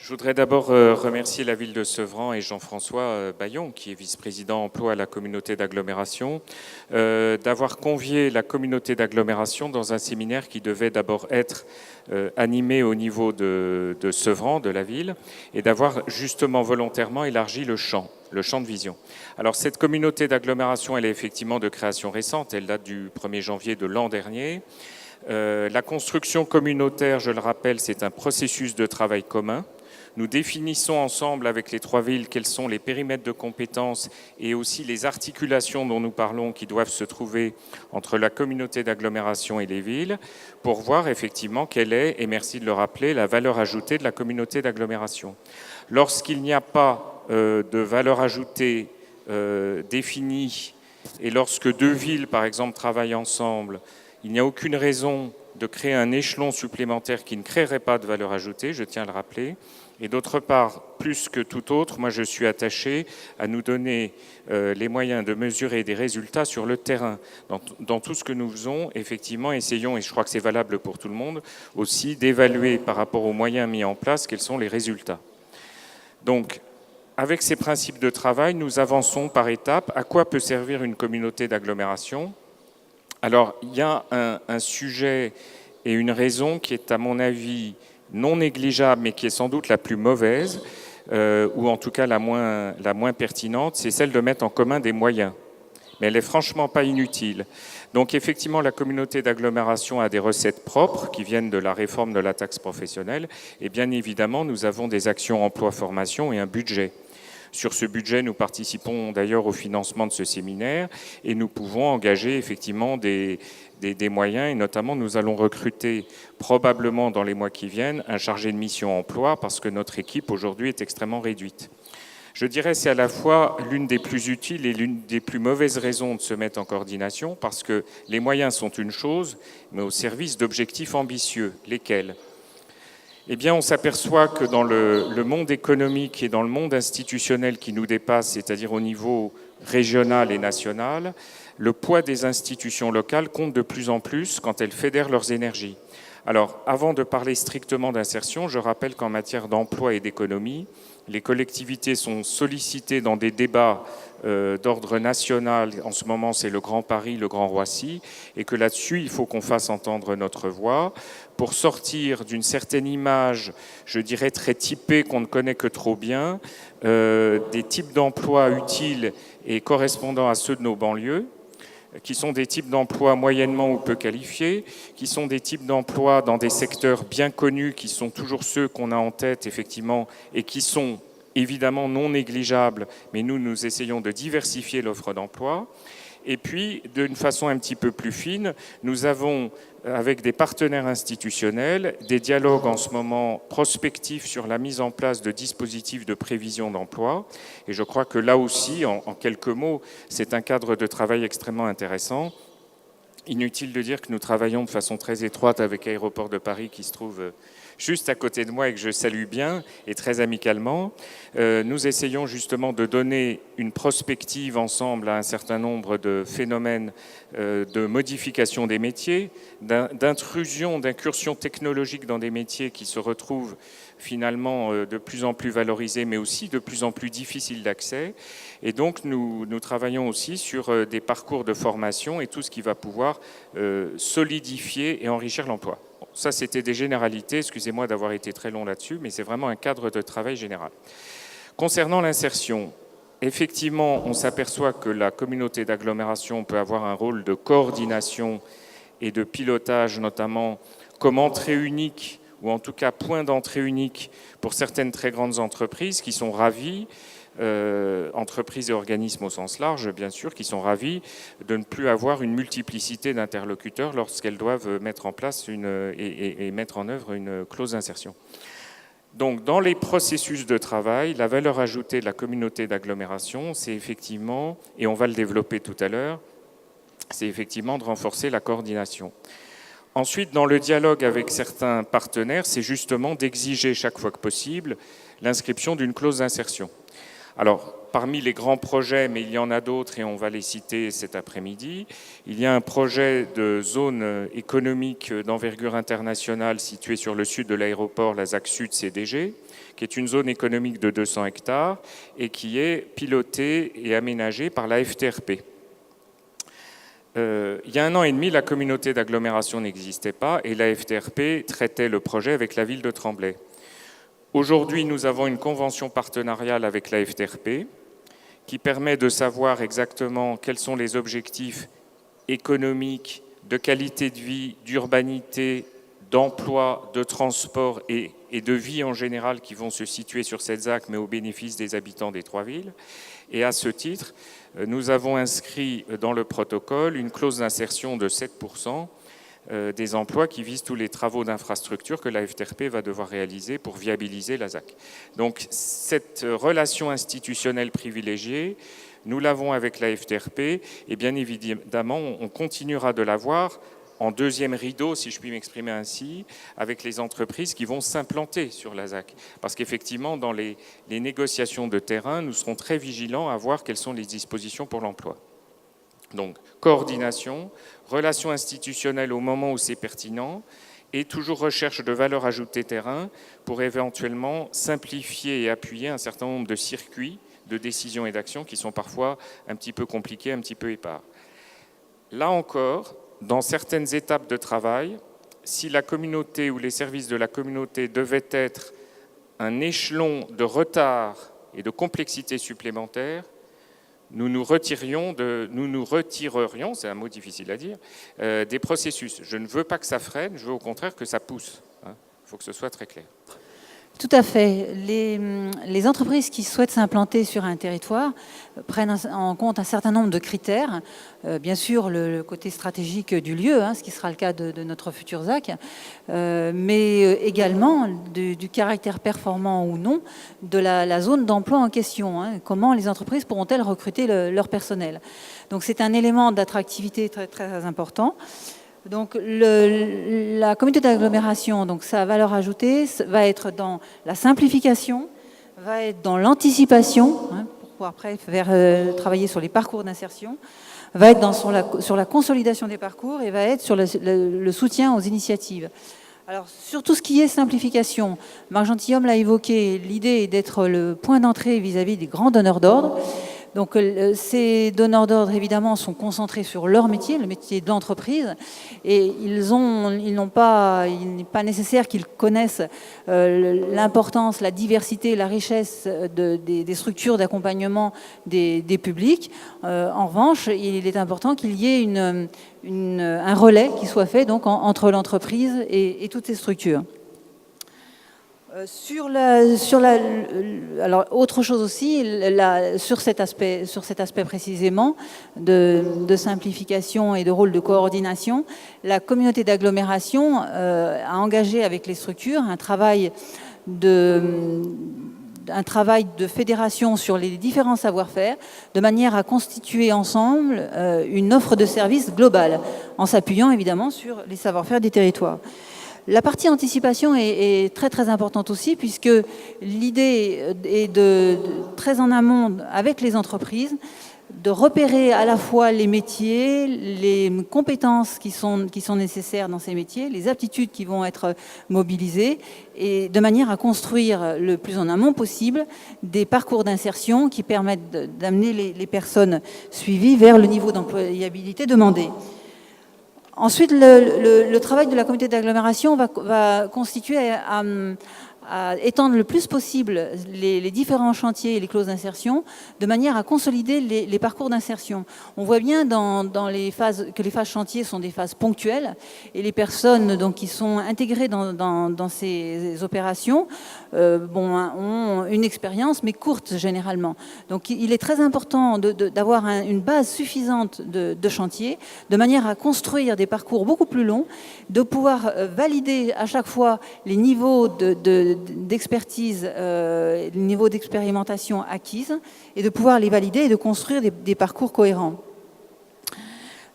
Je voudrais d'abord remercier la ville de Sevran et Jean-François Bayon, qui est vice-président emploi à la communauté d'agglomération, d'avoir convié la communauté d'agglomération dans un séminaire qui devait d'abord être animé au niveau de Sevran, de la ville, et d'avoir justement volontairement élargi le champ de vision. Alors cette communauté d'agglomération, elle est effectivement de création récente, elle date du 1er janvier de l'an dernier. La construction communautaire, je le rappelle, c'est un processus de travail commun. Nous définissons ensemble avec les trois villes quels sont les périmètres de compétences et aussi les articulations dont nous parlons qui doivent se trouver entre la communauté d'agglomération et les villes pour voir effectivement quelle est, et merci de le rappeler, la valeur ajoutée de la communauté d'agglomération. Lorsqu'il n'y a pas de valeur ajoutée définie et lorsque deux villes, par exemple, travaillent ensemble, il n'y a aucune raison de créer un échelon supplémentaire qui ne créerait pas de valeur ajoutée, je tiens à le rappeler. Et d'autre part, plus que tout autre, moi je suis attaché à nous donner les moyens de mesurer des résultats sur le terrain. Dans tout ce que nous faisons, effectivement, essayons, et je crois que c'est valable pour tout le monde, aussi d'évaluer par rapport aux moyens mis en place quels sont les résultats. Donc, avec ces principes de travail, nous avançons par étapes. À quoi peut servir une communauté d'agglomération ? Alors, il y a un sujet et une raison qui est, à mon avis, non négligeable, mais qui est sans doute la plus mauvaise, ou en tout cas la moins pertinente, c'est celle de mettre en commun des moyens. Mais elle n'est franchement pas inutile. Donc effectivement, la communauté d'agglomération a des recettes propres qui viennent de la réforme de la taxe professionnelle. Et bien évidemment, nous avons des actions emploi-formation et un budget. Sur ce budget, nous participons d'ailleurs au financement de ce séminaire et nous pouvons engager effectivement des moyens et notamment nous allons recruter probablement dans les mois qui viennent un chargé de mission emploi parce que notre équipe aujourd'hui est extrêmement réduite. Je dirais que c'est à la fois l'une des plus utiles et l'une des plus mauvaises raisons de se mettre en coordination parce que les moyens sont une chose, mais au service d'objectifs ambitieux. Lesquels ? Eh bien, on s'aperçoit que dans le monde économique et dans le monde institutionnel qui nous dépasse, c'est-à-dire au niveau régional et national, le poids des institutions locales compte de plus en plus quand elles fédèrent leurs énergies. Alors, avant de parler strictement d'insertion, je rappelle qu'en matière d'emploi et d'économie, les collectivités sont sollicitées dans des débats d'ordre national. En ce moment, c'est le Grand Paris, le Grand Roissy, et que là-dessus, il faut qu'on fasse entendre notre voix pour sortir d'une certaine image, je dirais très typée, qu'on ne connaît que trop bien, des types d'emplois utiles et correspondant à ceux de nos banlieues, qui sont des types d'emplois moyennement ou peu qualifiés, qui sont des types d'emplois dans des secteurs bien connus, qui sont toujours ceux qu'on a en tête, effectivement, et qui sont évidemment non négligeables, mais nous essayons de diversifier l'offre d'emploi. Et puis, d'une façon un petit peu plus fine, nous avons, avec des partenaires institutionnels, des dialogues en ce moment prospectifs sur la mise en place de dispositifs de prévision d'emploi. Et je crois que là aussi, en quelques mots, c'est un cadre de travail extrêmement intéressant. Inutile de dire que nous travaillons de façon très étroite avec Aéroports de Paris qui se trouve juste à côté de moi et que je salue bien et très amicalement. Nous essayons justement de donner une prospective ensemble à un certain nombre de phénomènes de modification des métiers, d'intrusion, d'incursion technologique dans des métiers qui se retrouvent finalement de plus en plus valorisés, mais aussi de plus en plus difficiles d'accès. Et donc, nous travaillons aussi sur des parcours de formation et tout ce qui va pouvoir solidifier et enrichir l'emploi. Bon, ça, c'était des généralités. Excusez-moi d'avoir été très long là-dessus, mais c'est vraiment un cadre de travail général. Concernant l'insertion, effectivement, on s'aperçoit que la communauté d'agglomération peut avoir un rôle de coordination et de pilotage, notamment comme entrée unique ou en tout cas point d'entrée unique pour certaines très grandes entreprises qui sont ravies, entreprises et organismes au sens large, bien sûr, qui sont ravis de ne plus avoir une multiplicité d'interlocuteurs lorsqu'elles doivent mettre en place et mettre en œuvre une clause d'insertion. Donc, dans les processus de travail, la valeur ajoutée de la communauté d'agglomération, c'est effectivement, et on va le développer tout à l'heure, c'est effectivement de renforcer la coordination. Ensuite, dans le dialogue avec certains partenaires, c'est justement d'exiger chaque fois que possible l'inscription d'une clause d'insertion. Alors, parmi les grands projets, mais il y en a d'autres et on va les citer cet après-midi, il y a un projet de zone économique d'envergure internationale située sur le sud de l'aéroport, la ZAC Sud CDG, qui est une zone économique de 200 hectares et qui est pilotée et aménagée par la FTRP. Il y a 1 an et demi, la communauté d'agglomération n'existait pas et la FTRP traitait le projet avec la ville de Tremblay. Aujourd'hui, nous avons une convention partenariale avec la FTRP qui permet de savoir exactement quels sont les objectifs économiques, de qualité de vie, d'urbanité, d'emploi, de transport et de vie en général qui vont se situer sur cette ZAC, mais au bénéfice des habitants des 3 villes. Et à ce titre, nous avons inscrit dans le protocole une clause d'insertion de 7% des emplois qui visent tous les travaux d'infrastructure que la FTRP va devoir réaliser pour viabiliser la ZAC. Donc cette relation institutionnelle privilégiée, nous l'avons avec la FTRP et bien évidemment on continuera de l'avoir en deuxième rideau, si je puis m'exprimer ainsi, avec les entreprises qui vont s'implanter sur la ZAC. Parce qu'effectivement, dans les négociations de terrain, nous serons très vigilants à voir quelles sont les dispositions pour l'emploi. Donc, coordination, relations institutionnelles au moment où c'est pertinent, et toujours recherche de valeur ajoutée terrain pour éventuellement simplifier et appuyer un certain nombre de circuits de décision et d'action qui sont parfois un petit peu compliqués, un petit peu épars. Là encore, dans certaines étapes de travail, si la communauté ou les services de la communauté devaient être un échelon de retard et de complexité supplémentaire, nous nous retirerions, c'est un mot difficile à dire, des processus. Je ne veux pas que ça freine, je veux au contraire que ça pousse. Il faut que ce soit très clair. Tout à fait. Les entreprises qui souhaitent s'implanter sur un territoire prennent en compte un certain nombre de critères. Bien sûr, le côté stratégique du lieu, ce qui sera le cas de notre futur ZAC, mais également du caractère performant ou non de la zone d'emploi en question. Comment les entreprises pourront-elles recruter leur personnel? Donc c'est un élément d'attractivité très, très important. Donc la communauté d'agglomération, donc sa valeur ajoutée va être dans la simplification, va être dans l'anticipation, pour pouvoir après travailler sur les parcours d'insertion, va être sur la consolidation des parcours et va être sur le soutien aux initiatives. Alors sur tout ce qui est simplification, Marc Gentilhomme l'a évoqué, l'idée est d'être le point d'entrée vis-à-vis des grands donneurs d'ordre. Donc ces donneurs d'ordre, évidemment, sont concentrés sur leur métier, le métier de l'entreprise, et il n'est pas nécessaire qu'ils connaissent l'importance, la diversité, la richesse des structures d'accompagnement des publics. En revanche, il est important qu'il y ait un relais qui soit fait donc, entre l'entreprise et toutes ces structures. Alors autre chose aussi, sur cet aspect précisément de simplification et de rôle de coordination, la communauté d'agglomération a engagé avec les structures un travail de fédération sur les différents savoir-faire, de manière à constituer ensemble une offre de services globale, en s'appuyant évidemment sur les savoir-faire des territoires. La partie anticipation est très très importante aussi, puisque l'idée est très en amont avec les entreprises, de repérer à la fois les métiers, les compétences qui sont nécessaires dans ces métiers, les aptitudes qui vont être mobilisées, et de manière à construire le plus en amont possible des parcours d'insertion qui permettent d'amener les personnes suivies vers le niveau d'employabilité demandé. Ensuite, le travail de la communauté d'agglomération va constituer à étendre le plus possible les différents chantiers et les clauses d'insertion de manière à consolider les parcours d'insertion. On voit bien que les phases chantiers sont des phases ponctuelles et les personnes donc, qui sont intégrées dans ces opérations ont une expérience mais courte généralement. Donc il est très important d'avoir une base suffisante de chantier de manière à construire des parcours beaucoup plus longs, de pouvoir valider à chaque fois les niveaux d'expertise, le niveau d'expérimentation acquise et de pouvoir les valider et de construire des parcours cohérents.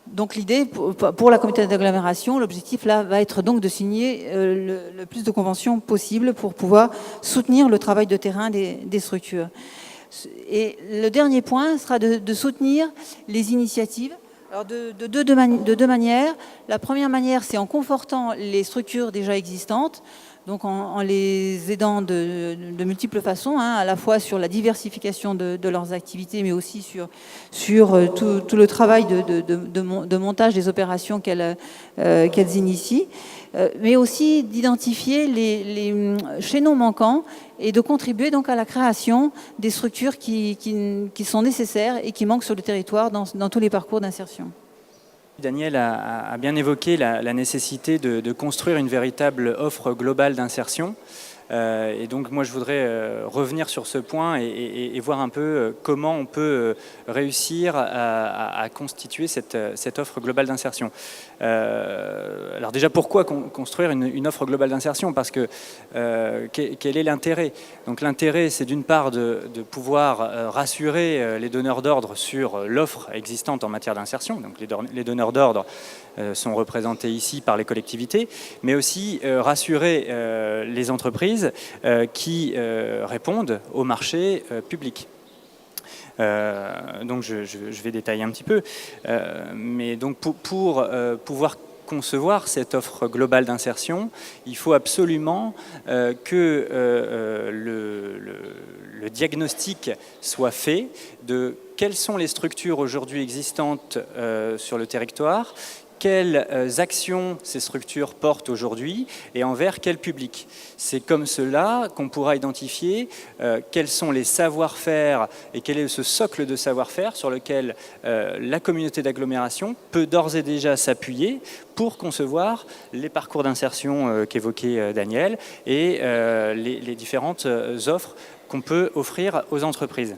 Donc l'idée, pour la communauté d'agglomération, l'objectif là va être donc de signer le plus de conventions possible pour pouvoir soutenir le travail de terrain des structures. Et le dernier point sera de soutenir les initiatives. Alors de deux manières. La première manière, c'est en confortant les structures déjà existantes, donc en les aidant de multiples façons, hein, à la fois sur la diversification de leurs activités, mais aussi sur tout le travail de montage des opérations qu'elles initient, mais aussi d'identifier les chaînons manquants et de contribuer donc à la création des structures qui sont nécessaires et qui manquent sur le territoire dans tous les parcours d'insertion. Daniel a bien évoqué la nécessité de construire une véritable offre globale d'insertion. Et donc moi je voudrais revenir sur ce point et voir un peu comment on peut réussir à constituer cette offre globale d'insertion. Alors déjà, pourquoi construire une offre globale d'insertion? Parce que quel est l'intérêt? Donc l'intérêt, c'est d'une part de pouvoir rassurer les donneurs d'ordre sur l'offre existante en matière d'insertion. Donc les donneurs d'ordre sont représentés ici par les collectivités, mais aussi rassurer les entreprises qui répondent au marché public. Donc je vais détailler un petit peu, mais donc pour pouvoir concevoir cette offre globale d'insertion, il faut absolument que le diagnostic soit fait de quelles sont les structures aujourd'hui existantes sur le territoire, quelles actions ces structures portent aujourd'hui et envers quel public. C'est comme cela qu'on pourra identifier quels sont les savoir-faire et quel est ce socle de savoir-faire sur lequel la communauté d'agglomération peut d'ores et déjà s'appuyer pour concevoir les parcours d'insertion qu'évoquait Daniel et les différentes offres qu'on peut offrir aux entreprises.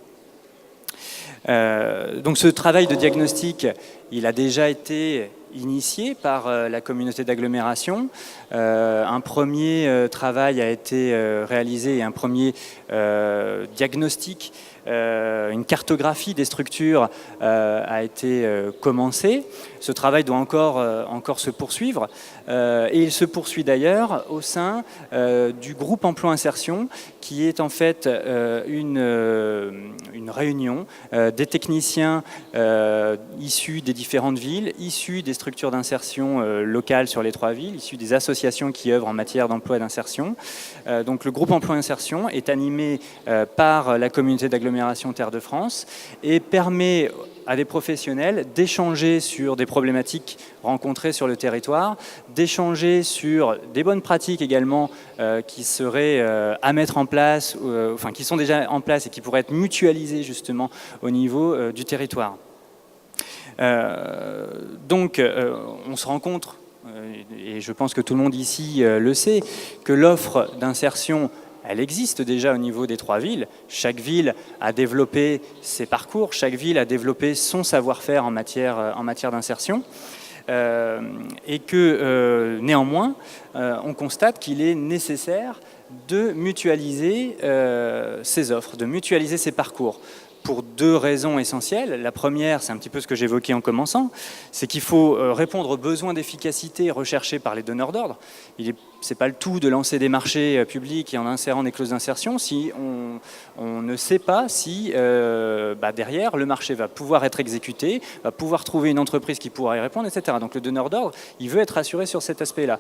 Donc ce travail de diagnostic, il a déjà été initié par la communauté d'agglomération. Un premier travail a été réalisé et un premier diagnostic, une cartographie des structures a été commencée. Ce travail doit encore se poursuivre et il se poursuit d'ailleurs au sein du groupe emploi insertion qui est en fait une réunion des techniciens issus des différentes villes, issus des structures d'insertion locales sur les 3 villes, issus des associations qui œuvrent en matière d'emploi et d'insertion. Donc le groupe emploi insertion est animé par la communauté d'agglomération Terre de France et permet à des professionnels d'échanger sur des problématiques rencontrées sur le territoire, d'échanger sur des bonnes pratiques également qui seraient à mettre en place, enfin qui sont déjà en place et qui pourraient être mutualisées justement au niveau du territoire. Donc on se rend compte, et je pense que tout le monde ici le sait, que l'offre d'insertion elle existe déjà au niveau des 3 villes. Chaque ville a développé ses parcours, chaque ville a développé son savoir-faire en matière d'insertion. Et que néanmoins, on constate qu'il est nécessaire de mutualiser ces offres, de mutualiser ces parcours. Pour 2 raisons essentielles. La première, c'est un petit peu ce que j'évoquais en commençant, c'est qu'il faut répondre aux besoins d'efficacité recherchés par les donneurs d'ordre. Ce n'est pas le tout de lancer des marchés publics et en insérant des clauses d'insertion si on ne sait pas si derrière le marché va pouvoir être exécuté, va pouvoir trouver une entreprise qui pourra y répondre, etc. Donc le donneur d'ordre, il veut être assuré sur cet aspect-là.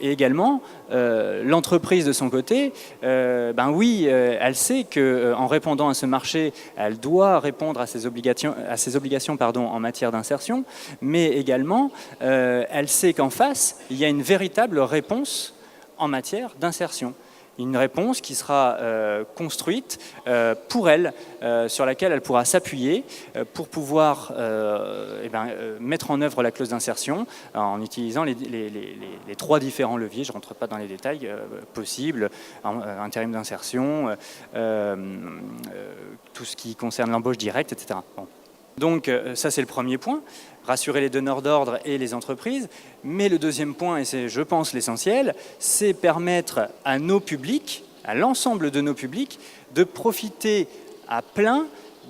Et également, l'entreprise de son côté, elle sait qu'en répondant à ce marché, elle doit répondre à ses obligations en matière d'insertion, mais également, elle sait qu'en face, il y a une véritable réponse en matière d'insertion. Une réponse qui sera construite pour elle, sur laquelle elle pourra s'appuyer pour pouvoir mettre en œuvre la clause d'insertion en utilisant les 3 différents leviers, je ne rentre pas dans les détails, possibles, intérim d'insertion, tout ce qui concerne l'embauche directe, etc. Bon. Donc ça c'est le premier point, rassurer les donneurs d'ordre et les entreprises, mais le deuxième point, et c'est je pense l'essentiel, c'est permettre à nos publics, à l'ensemble de nos publics, de profiter à plein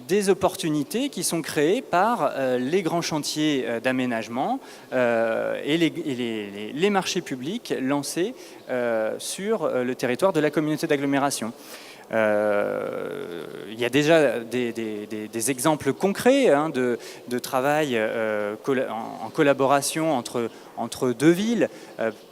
des opportunités qui sont créées par les grands chantiers d'aménagement et les marchés publics lancés sur le territoire de la communauté d'agglomération. Il y a déjà des exemples concrets de travail en collaboration entre deux villes,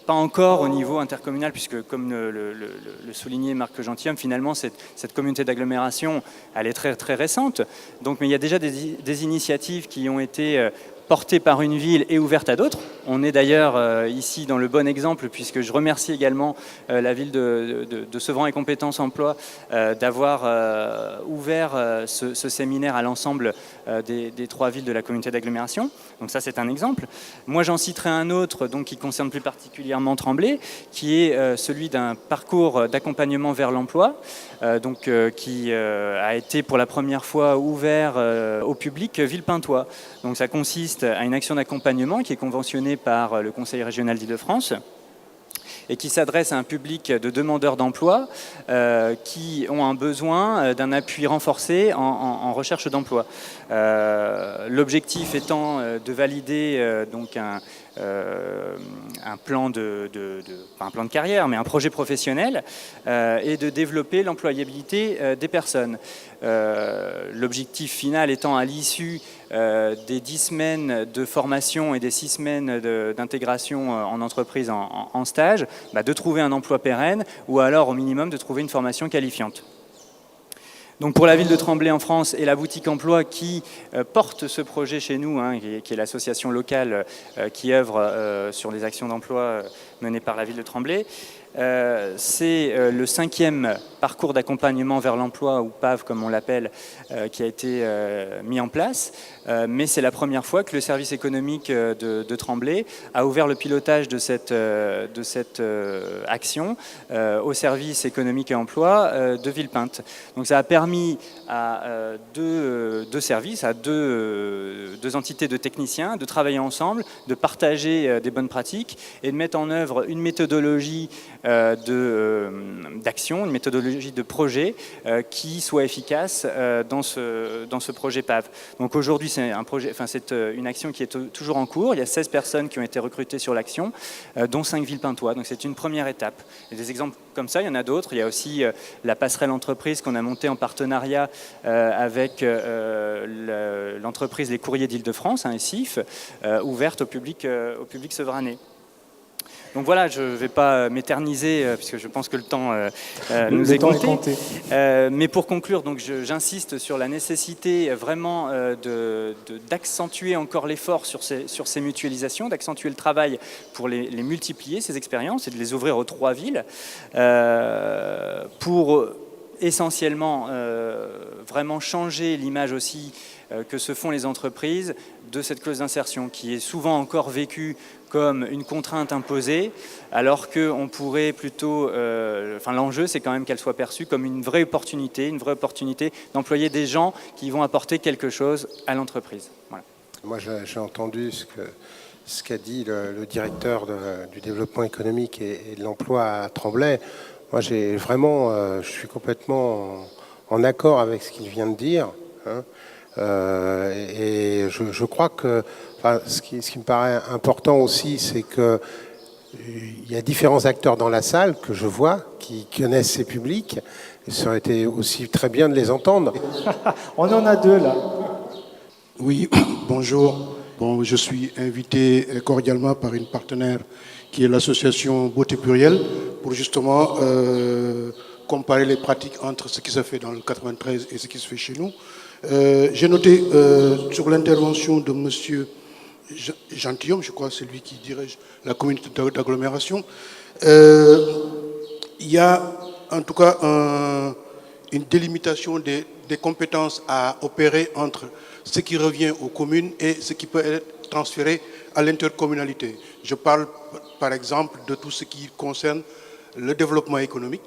pas encore au niveau intercommunal, puisque comme le soulignait Marc Gentilhomme, finalement cette communauté d'agglomération, elle est très, très récente. Donc, mais il y a déjà des initiatives qui ont été portée par une ville et ouverte à d'autres. On est d'ailleurs ici dans le bon exemple, puisque je remercie également la ville de Sevran et Compétences Emploi d'avoir ouvert ce séminaire à l'ensemble des 3 villes de la communauté d'agglomération. Donc ça, c'est un exemple. Moi, j'en citerai un autre donc, qui concerne plus particulièrement Tremblay, qui est celui d'un parcours d'accompagnement vers l'emploi, qui a été pour la première fois ouvert au public Villepintois. Donc ça consiste à une action d'accompagnement qui est conventionnée par le Conseil régional d'Île-de-France et qui s'adresse à un public de demandeurs d'emploi qui ont un besoin d'un appui renforcé en recherche d'emploi. L'objectif étant de valider donc un plan pas un plan de carrière, mais un projet professionnel et de développer l'employabilité des personnes. L'objectif final étant à l'issue des 10 semaines de formation et des 6 semaines d'intégration en entreprise en stage, de trouver un emploi pérenne ou alors au minimum de trouver une formation qualifiante. Donc pour la ville de Tremblay en France et la boutique emploi qui porte ce projet chez nous, qui est l'association locale qui œuvre sur les actions d'emploi menées par la ville de Tremblay, c'est le 5e parcours d'accompagnement vers l'emploi, ou PAV comme on l'appelle, qui a été mis en place. Mais c'est la première fois que le service économique de Tremblay a ouvert le pilotage de cette action au service économique et emploi de Villepinte. Donc ça a permis à deux services, à deux entités de techniciens de travailler ensemble, de partager des bonnes pratiques et de mettre en œuvre une méthodologie d'action, une méthodologie de projet qui soit efficace dans ce projet PAV. Donc aujourd'hui, c'est une action qui est toujours en cours. Il y a 16 personnes qui ont été recrutées sur l'action, dont 5 Villepintois. Donc c'est une première étape. Il y a des exemples comme ça, il y en a d'autres. Il y a aussi la passerelle entreprise qu'on a montée en partenariat avec l'entreprise Les Courriers d'Île-de-France, ESIF, ouverte au public sevranais. Donc voilà, je ne vais pas m'éterniser puisque je pense que le temps nous est compté. Mais pour conclure, donc j'insiste sur la nécessité vraiment d'accentuer encore l'effort sur ces mutualisations, d'accentuer le travail pour les multiplier, ces expériences, et de les ouvrir aux 3 villes pour essentiellement vraiment changer l'image aussi que se font les entreprises de cette clause d'insertion qui est souvent encore vécue comme une contrainte imposée, alors qu'on pourrait plutôt... l'enjeu, c'est quand même qu'elle soit perçue comme une vraie opportunité d'employer des gens qui vont apporter quelque chose à l'entreprise. Voilà. Moi, j'ai entendu ce qu'a dit le directeur du développement économique et de l'emploi à Tremblay. Moi, je suis complètement en accord avec ce qu'il vient de dire. Et je crois que ce qui me paraît important aussi, c'est qu'il y a différents acteurs dans la salle que je vois qui connaissent ces publics. Et ça aurait été aussi très bien de les entendre. On en a 2 là. Oui, bonjour. Bon, je suis invité cordialement par une partenaire qui est l'association Beauté Plurielle pour justement comparer les pratiques entre ce qui se fait dans le 93 et ce qui se fait chez nous. J'ai noté sur l'intervention de monsieur Gentilhomme, je crois, c'est lui qui dirige la communauté d'agglomération, il y a en tout cas une délimitation des compétences à opérer entre ce qui revient aux communes et ce qui peut être transféré à l'intercommunalité. Je parle par exemple de tout ce qui concerne le développement économique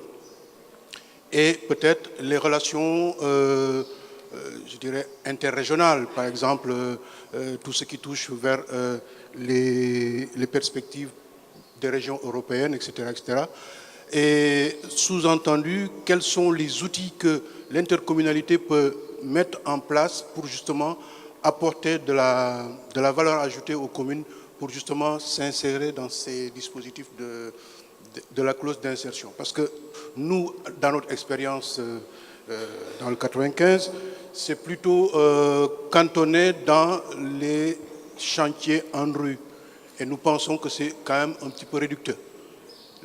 et peut-être les relations je dirais interrégionales, par exemple tout ce qui touche vers les perspectives des régions européennes, etc., etc. Et sous-entendu, quels sont les outils que l'intercommunalité peut mettre en place pour justement apporter de la valeur ajoutée aux communes pour justement s'insérer dans ces dispositifs de la clause d'insertion. Parce que nous, dans notre expérience dans le 95, c'est plutôt cantonné dans les chantiers en rue. Et nous pensons que c'est quand même un petit peu réducteur.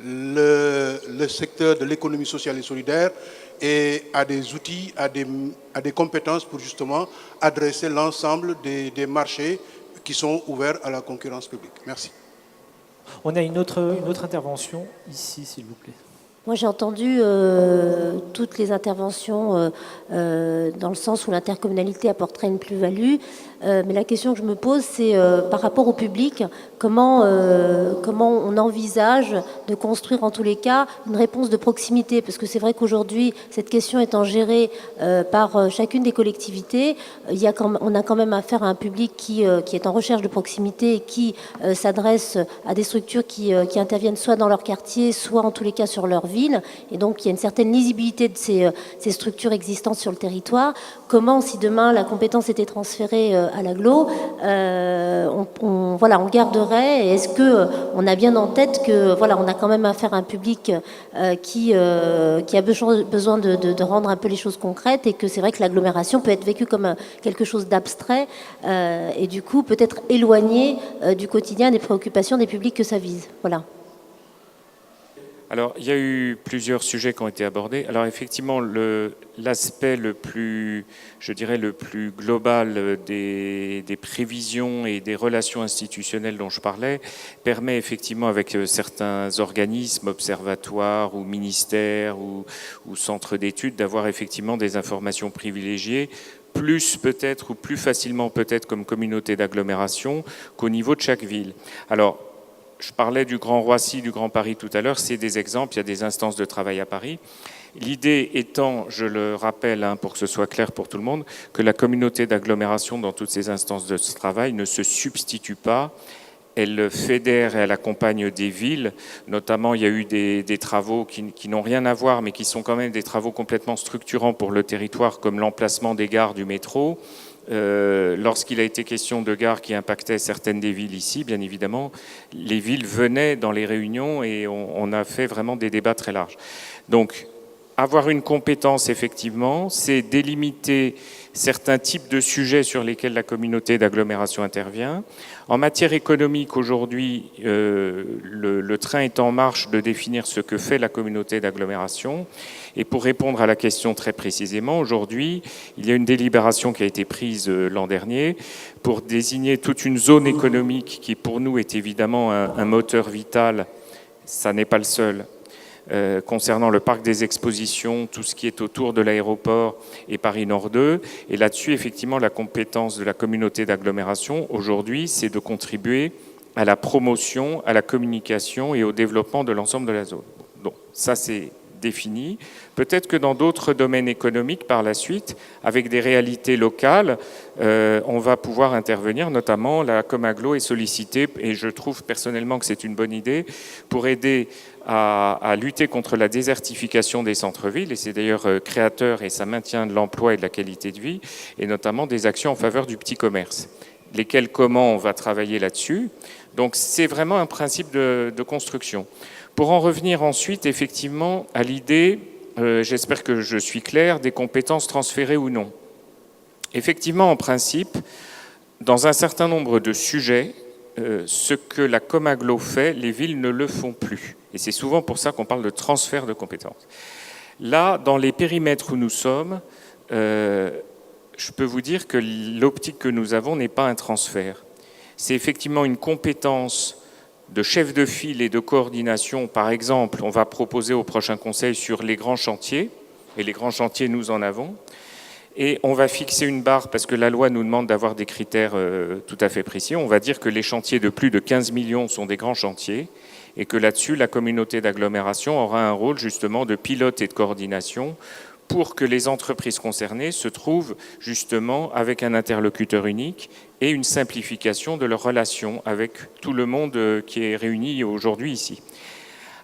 Le secteur de l'économie sociale et solidaire a des outils, a des compétences pour justement adresser l'ensemble des marchés qui sont ouverts à la concurrence publique. Merci. On a une autre intervention ici, s'il vous plaît. Moi, j'ai entendu toutes les interventions dans le sens où l'intercommunalité apporterait une plus-value. Mais la question que je me pose, c'est par rapport au public, comment on envisage de construire en tous les cas une réponse de proximité? Parce que c'est vrai qu'aujourd'hui, cette question étant gérée par chacune des collectivités, on a quand même affaire à un public qui est en recherche de proximité et qui s'adresse à des structures qui interviennent soit dans leur quartier, soit en tous les cas sur leur ville. Et donc, il y a une certaine lisibilité de ces structures existantes sur le territoire. Comment, si demain la compétence était transférée à l'agglo, on garderait? Et est-ce qu'on a bien en tête que on a quand même affaire à un public qui a besoin de rendre un peu les choses concrètes, et que c'est vrai que l'agglomération peut être vécue comme quelque chose d'abstrait et du coup peut-être éloigné du quotidien, des préoccupations des publics que ça vise. Voilà. Alors, il y a eu plusieurs sujets qui ont été abordés. Alors, effectivement, l'aspect le plus global des prévisions et des relations institutionnelles dont je parlais permet effectivement, avec certains organismes, observatoires ou ministères ou centres d'études, d'avoir effectivement des informations privilégiées, plus peut-être ou plus facilement peut-être comme communauté d'agglomération qu'au niveau de chaque ville. Alors, je parlais du Grand Roissy, du Grand Paris tout à l'heure, c'est des exemples, il y a des instances de travail à Paris. L'idée étant, je le rappelle pour que ce soit clair pour tout le monde, que la communauté d'agglomération dans toutes ces instances de travail ne se substitue pas, elle fédère et elle accompagne des villes. Notamment, il y a eu des travaux qui n'ont rien à voir, mais qui sont quand même des travaux complètement structurants pour le territoire, comme l'emplacement des gares du métro. Lorsqu'il a été question de gares qui impactaient certaines des villes ici, bien évidemment, les villes venaient dans les réunions et on a fait vraiment des débats très larges. Donc, avoir une compétence, effectivement, c'est délimiter certains types de sujets sur lesquels la communauté d'agglomération intervient. En matière économique, aujourd'hui, le train est en marche de définir ce que fait la communauté d'agglomération. Et pour répondre à la question très précisément, aujourd'hui, il y a une délibération qui a été prise l'an dernier pour désigner toute une zone économique qui, pour nous, est évidemment un moteur vital. Ça n'est pas le seul. Concernant le parc des expositions, tout ce qui est autour de l'aéroport et Paris Nord 2. Et là-dessus, effectivement, la compétence de la communauté d'agglomération, aujourd'hui, c'est de contribuer à la promotion, à la communication et au développement de l'ensemble de la zone. Donc, ça, c'est défini. Peut-être que dans d'autres domaines économiques, par la suite, avec des réalités locales, on va pouvoir intervenir, notamment la Comaglo est sollicitée, et je trouve personnellement que c'est une bonne idée, pour aider à lutter contre la désertification des centres-villes, et c'est d'ailleurs créateur et ça maintient de l'emploi et de la qualité de vie, et notamment des actions en faveur du petit commerce. Lesquelles, comment on va travailler là-dessus. Donc c'est vraiment un principe de construction. Pour en revenir ensuite, effectivement, à l'idée, j'espère que je suis clair, des compétences transférées ou non. Effectivement, en principe, dans un certain nombre de sujets, ce que la Comaglo fait, les villes ne le font plus. Et c'est souvent pour ça qu'on parle de transfert de compétences. Là, dans les périmètres où nous sommes, je peux vous dire que l'optique que nous avons n'est pas un transfert. C'est effectivement une compétence de chef de file et de coordination. Par exemple, on va proposer au prochain conseil sur les grands chantiers, et les grands chantiers, nous en avons, et on va fixer une barre, parce que la loi nous demande d'avoir des critères tout à fait précis. On va dire que les chantiers de plus de 15 millions sont des grands chantiers, et que là-dessus, la communauté d'agglomération aura un rôle justement de pilote et de coordination pour que les entreprises concernées se trouvent justement avec un interlocuteur unique et une simplification de leurs relations avec tout le monde qui est réuni aujourd'hui ici.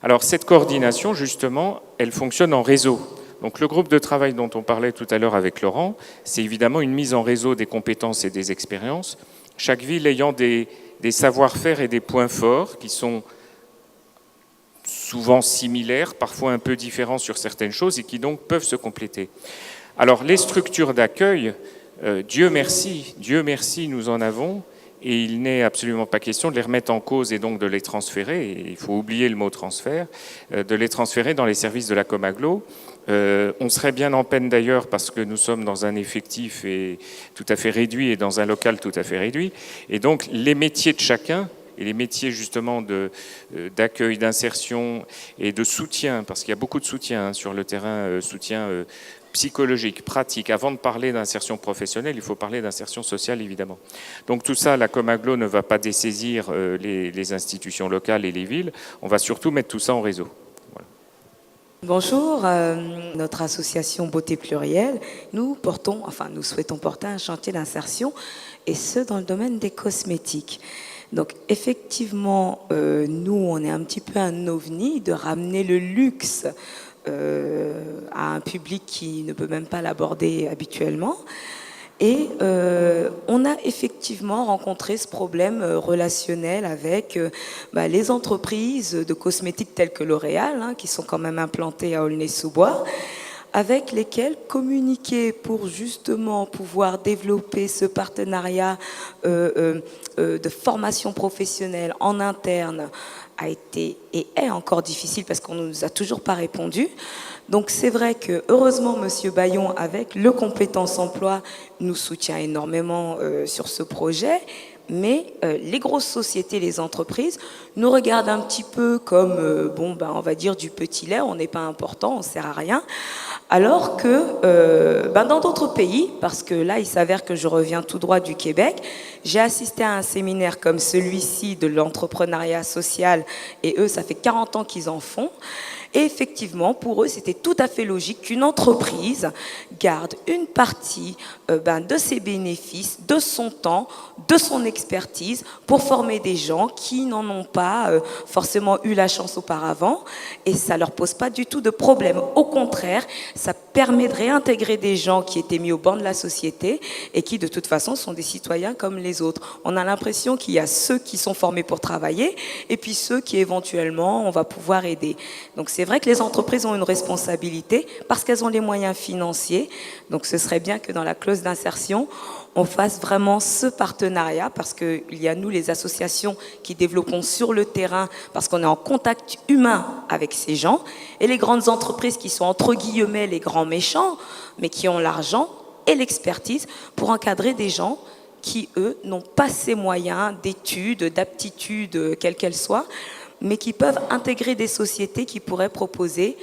Alors cette coordination, justement, elle fonctionne en réseau. Donc le groupe de travail dont on parlait tout à l'heure avec Laurent, c'est évidemment une mise en réseau des compétences et des expériences, chaque ville ayant des savoir-faire et des points forts qui sont souvent similaires, parfois un peu différents sur certaines choses et qui donc peuvent se compléter. Alors les structures d'accueil, Dieu merci, nous en avons, et il n'est absolument pas question de les remettre en cause et donc de les transférer, et il faut oublier le mot transfert, de les transférer dans les services de la Comaglo. On serait bien en peine d'ailleurs parce que nous sommes dans un effectif tout à fait réduit et dans un local tout à fait réduit, et donc les métiers de chacun, et les métiers justement d'accueil, d'insertion et de soutien, parce qu'il y a beaucoup de soutien sur le terrain, soutien psychologique, pratique. Avant de parler d'insertion professionnelle, il faut parler d'insertion sociale, évidemment. Donc tout ça, la Comaglo ne va pas dessaisir les institutions locales et les villes. On va surtout mettre tout ça en réseau. Voilà. Bonjour, notre association Beauté Plurielle, nous souhaitons porter un chantier d'insertion, et ce, dans le domaine des cosmétiques. Donc effectivement, nous, on est un petit peu un ovni de ramener le luxe à un public qui ne peut même pas l'aborder habituellement. Et on a effectivement rencontré ce problème relationnel avec les entreprises de cosmétiques telles que L'Oréal, qui sont quand même implantées à Aulnay-sous-Bois, avec lesquelles communiquer pour justement pouvoir développer ce partenariat de formation professionnelle en interne a été et est encore difficile parce qu'on ne nous a toujours pas répondu. Donc c'est vrai que heureusement Monsieur Bayon, avec le Compétences Emploi, nous soutient énormément sur ce projet. Mais les grosses sociétés, les entreprises, nous regardent un petit peu comme, on va dire du petit lait, on n'est pas important, on ne sert à rien. Alors que dans d'autres pays, parce que là, il s'avère que je reviens tout droit du Québec, j'ai assisté à un séminaire comme celui-ci de l'entrepreneuriat social, et eux, ça fait 40 ans qu'ils en font. Et effectivement, pour eux, c'était tout à fait logique qu'une entreprise garde une partie de ses bénéfices, de son temps, de son expertise pour former des gens qui n'en ont pas forcément eu la chance auparavant. Et ça ne leur pose pas du tout de problème. Au contraire, ça permet de réintégrer des gens qui étaient mis au banc de la société et qui, de toute façon, sont des citoyens comme les autres. On a l'impression qu'il y a ceux qui sont formés pour travailler et puis ceux qui, éventuellement, on va pouvoir aider. Donc, c'est vrai que les entreprises ont une responsabilité parce qu'elles ont les moyens financiers. Donc ce serait bien que dans la clause d'insertion, on fasse vraiment ce partenariat parce qu'il y a nous, les associations, qui développons sur le terrain parce qu'on est en contact humain avec ces gens, et les grandes entreprises qui sont entre guillemets les grands méchants, mais qui ont l'argent et l'expertise pour encadrer des gens qui, eux, n'ont pas ces moyens d'études, d'aptitudes, quelles qu'elles soient, mais qui peuvent intégrer des sociétés qui pourraient proposer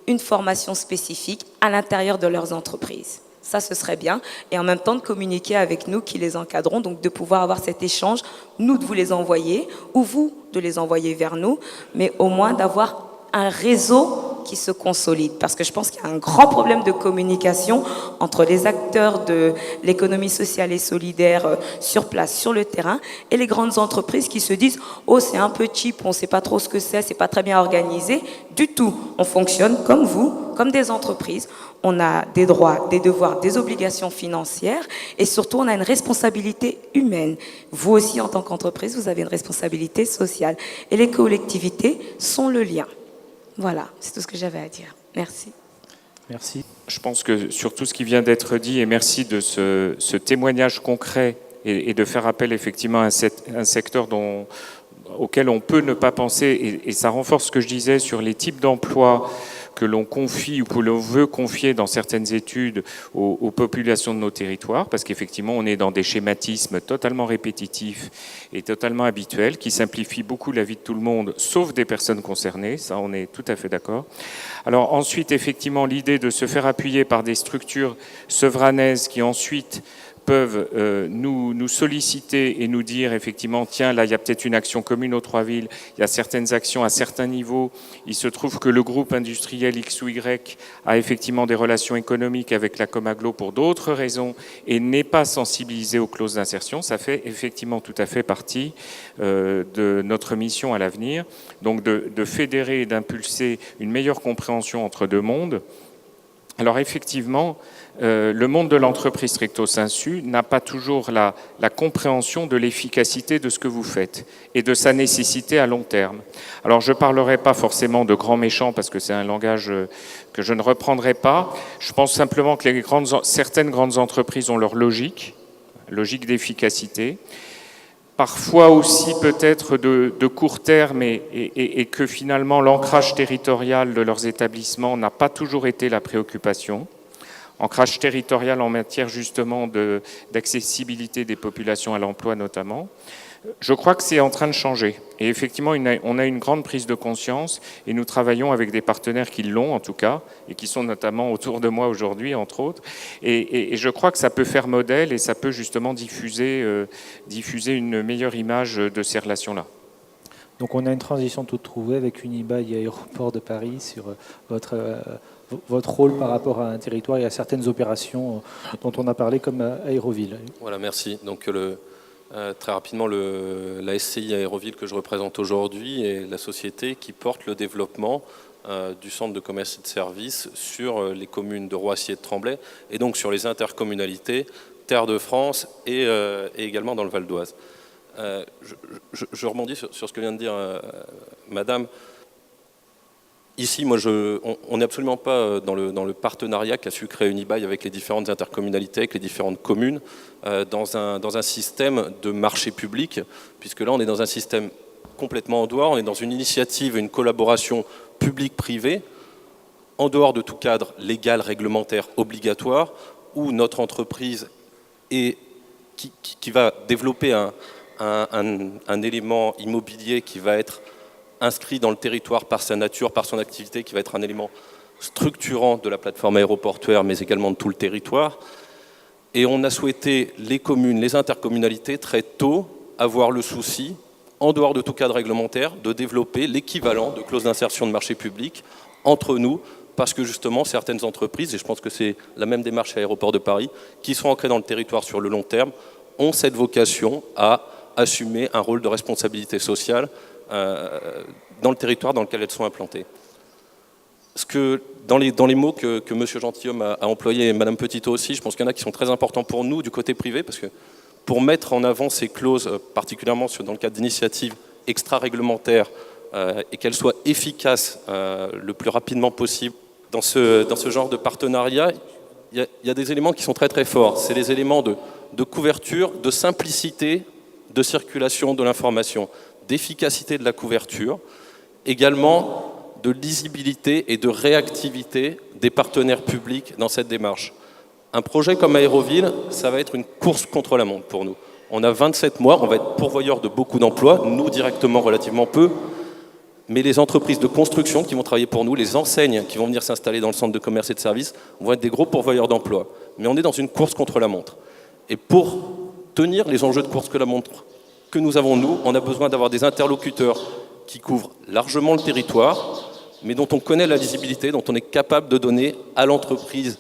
une formation spécifique à l'intérieur de leurs entreprises. Ça, ce serait bien. Et en même temps, de communiquer avec nous qui les encadrons, donc de pouvoir avoir cet échange, nous de vous les envoyer, ou vous de les envoyer vers nous, mais au moins d'avoir un réseau qui se consolide. Parce que je pense qu'il y a un grand problème de communication entre les acteurs de l'économie sociale et solidaire sur place, sur le terrain, et les grandes entreprises qui se disent « Oh, c'est un peu cheap, on ne sait pas trop ce que c'est pas très bien organisé. » Du tout. On fonctionne comme vous, comme des entreprises. On a des droits, des devoirs, des obligations financières, et surtout, on a une responsabilité humaine. Vous aussi, en tant qu'entreprise, vous avez une responsabilité sociale. Et les collectivités sont le lien. Voilà, c'est tout ce que j'avais à dire. Merci. Merci. Je pense que sur tout ce qui vient d'être dit, et merci de ce témoignage concret et de faire appel effectivement à un secteur auquel on peut ne pas penser, et ça renforce ce que je disais sur les types d'emplois que l'on confie ou que l'on veut confier dans certaines études aux populations de nos territoires, parce qu'effectivement, on est dans des schématismes totalement répétitifs et totalement habituels, qui simplifient beaucoup la vie de tout le monde, sauf des personnes concernées, ça on est tout à fait d'accord. Alors ensuite, effectivement, l'idée de se faire appuyer par des structures sevranaises qui ensuite peuvent nous solliciter et nous dire effectivement, tiens, là, il y a peut-être une action commune aux trois villes, il y a certaines actions à certains niveaux. Il se trouve que le groupe industriel X ou Y a effectivement des relations économiques avec la Comaglo pour d'autres raisons et n'est pas sensibilisé aux clauses d'insertion. Ça fait effectivement tout à fait partie de notre mission à l'avenir, donc de fédérer et d'impulser une meilleure compréhension entre deux mondes. Alors effectivement, le monde de l'entreprise stricto sensu n'a pas toujours la compréhension de l'efficacité de ce que vous faites et de sa nécessité à long terme. Alors je ne parlerai pas forcément de grands méchants parce que c'est un langage que je ne reprendrai pas. Je pense simplement que certaines grandes entreprises ont leur logique d'efficacité. Parfois aussi peut-être de court terme et que finalement l'ancrage territorial de leurs établissements n'a pas toujours été la préoccupation. Ancrage territorial en matière justement d'accessibilité des populations à l'emploi notamment. Je crois que c'est en train de changer. Et effectivement, on a une grande prise de conscience et nous travaillons avec des partenaires qui l'ont en tout cas et qui sont notamment autour de moi aujourd'hui, entre autres. Et je crois que ça peut faire modèle et ça peut justement diffuser une meilleure image de ces relations-là. Donc on a une transition toute trouvée avec Unibail et Aéroport de Paris sur votre rôle par rapport à un territoire et à certaines opérations dont on a parlé comme Aéroville. Voilà, merci. Donc très rapidement, la SCI Aéroville que je représente aujourd'hui est la société qui porte le développement du centre de commerce et de services sur les communes de Roissy et de Tremblay, et donc sur les intercommunalités Terre de France et également dans le Val d'Oise. Je rebondis sur ce que vient de dire Madame. Ici, on n'est absolument pas dans le partenariat qu'a su créer Unibail avec les différentes intercommunalités, avec les différentes communes, dans un système de marché public, puisque là, on est dans un système complètement en dehors, on est dans une initiative, une collaboration publique-privée, en dehors de tout cadre légal, réglementaire, obligatoire, où notre entreprise qui va développer un élément immobilier qui va être inscrit dans le territoire par sa nature, par son activité, qui va être un élément structurant de la plateforme aéroportuaire, mais également de tout le territoire. Et on a souhaité, les communes, les intercommunalités, très tôt, avoir le souci, en dehors de tout cadre réglementaire, de développer l'équivalent de clause d'insertion de marché public entre nous, parce que justement, certaines entreprises, et je pense que c'est la même démarche à Aéroport de Paris, qui sont ancrées dans le territoire sur le long terme, ont cette vocation à assumer un rôle de responsabilité sociale dans le territoire dans lequel elles sont implantées. Dans les mots que M. Gentilhomme a employés et Mme Petitot aussi, je pense qu'il y en a qui sont très importants pour nous du côté privé, parce que pour mettre en avant ces clauses, particulièrement dans le cadre d'initiatives extra-réglementaires, et qu'elles soient efficaces le plus rapidement possible, dans ce genre de partenariat, il y a des éléments qui sont très très forts. C'est les éléments de couverture, de simplicité, de circulation de l'information, d'efficacité de la couverture, également de lisibilité et de réactivité des partenaires publics dans cette démarche. Un projet comme Aéroville, ça va être une course contre la montre pour nous. On a 27 mois, on va être pourvoyeur de beaucoup d'emplois, nous directement relativement peu, mais les entreprises de construction qui vont travailler pour nous, les enseignes qui vont venir s'installer dans le centre de commerce et de services, vont être des gros pourvoyeurs d'emplois. Mais on est dans une course contre la montre. Et pour tenir les enjeux de course contre la montre que nous avons, nous, on a besoin d'avoir des interlocuteurs qui couvrent largement le territoire, mais dont on connaît la lisibilité, dont on est capable de donner à l'entreprise,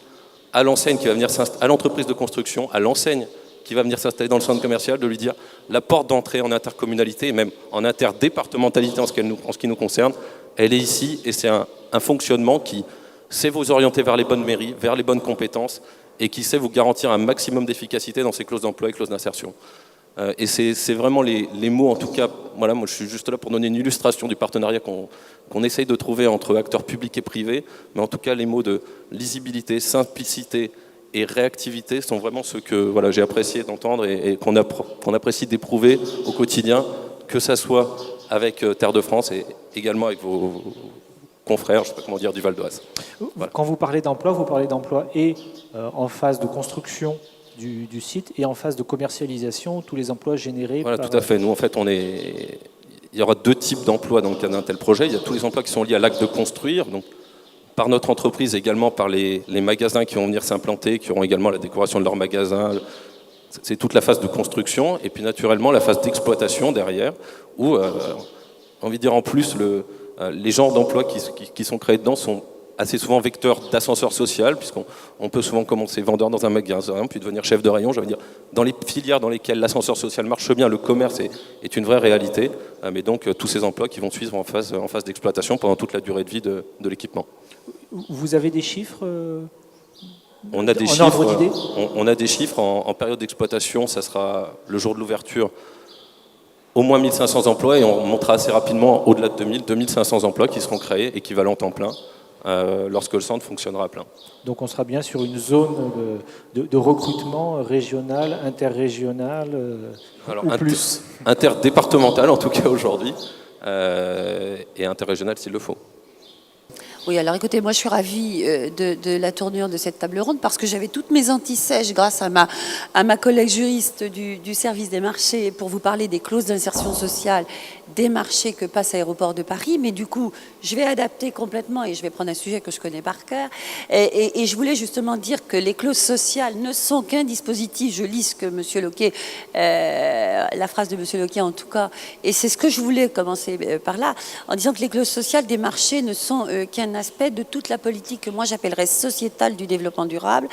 à l'enseigne qui va venir s'installer, à l'entreprise de construction, à l'enseigne qui va venir s'installer dans le centre commercial, de lui dire la porte d'entrée en intercommunalité et même en interdépartementalité en ce qui nous concerne, elle est ici et c'est un fonctionnement qui sait vous orienter vers les bonnes mairies, vers les bonnes compétences et qui sait vous garantir un maximum d'efficacité dans ces clauses d'emploi et clauses d'insertion. Et c'est vraiment les mots, en tout cas, voilà, moi je suis juste là pour donner une illustration du partenariat qu'on essaye de trouver entre acteurs publics et privés, mais en tout cas les mots de lisibilité, simplicité et réactivité sont vraiment ceux que voilà, j'ai apprécié d'entendre et qu'on apprécie d'éprouver au quotidien, que ça soit avec Terre de France et également avec vos confrères, je ne sais pas comment dire, du Val d'Oise. Voilà. Quand vous parlez d'emploi et en phase de construction du site et en phase de commercialisation, tous les emplois générés. Voilà, tout à fait. Nous, en fait, il y aura deux types d'emplois dans le cadre d'un tel projet. Il y a tous les emplois qui sont liés à l'acte de construire, donc par notre entreprise, également par les magasins qui vont venir s'implanter, qui auront également la décoration de leurs magasins. C'est toute la phase de construction, et puis naturellement la phase d'exploitation derrière, où, on envie de dire en plus, les genres d'emplois qui sont créés dedans sont assez souvent vecteur d'ascenseur social, puisqu'on peut souvent commencer vendeur dans un magasin, puis devenir chef de rayon. Je veux dire, dans les filières dans lesquelles l'ascenseur social marche bien, le commerce est une vraie réalité, mais donc tous ces emplois qui vont suivre en phase d'exploitation pendant toute la durée de vie de l'équipement. Vous avez des chiffres On a des En chiffres, ordre d'idée on a des chiffres en période d'exploitation, ça sera le jour de l'ouverture, au moins 1500 emplois, et on montera assez rapidement au-delà de 2500 emplois qui seront créés, équivalents temps plein, lorsque le centre fonctionnera à plein. Donc on sera bien sur une zone de recrutement régional, interrégional, Alors, ou plus. interdépartemental en tout cas aujourd'hui, et interrégional s'il le faut. Oui, alors écoutez, moi je suis ravie de la tournure de cette table ronde parce que j'avais toutes mes antisèches grâce à ma collègue juriste du service des marchés pour vous parler des clauses d'insertion sociale des marchés que passe Aéroport de Paris. Mais du coup, je vais adapter complètement et je vais prendre un sujet que je connais par cœur. Et je voulais justement dire que les clauses sociales ne sont qu'un dispositif. Je lis ce que M. Loquet, la phrase de M. Loquet en tout cas, et c'est ce que je voulais commencer par là, en disant que les clauses sociales des marchés ne sont qu'un aspect de toute la politique que moi j'appellerais sociétale du développement durable.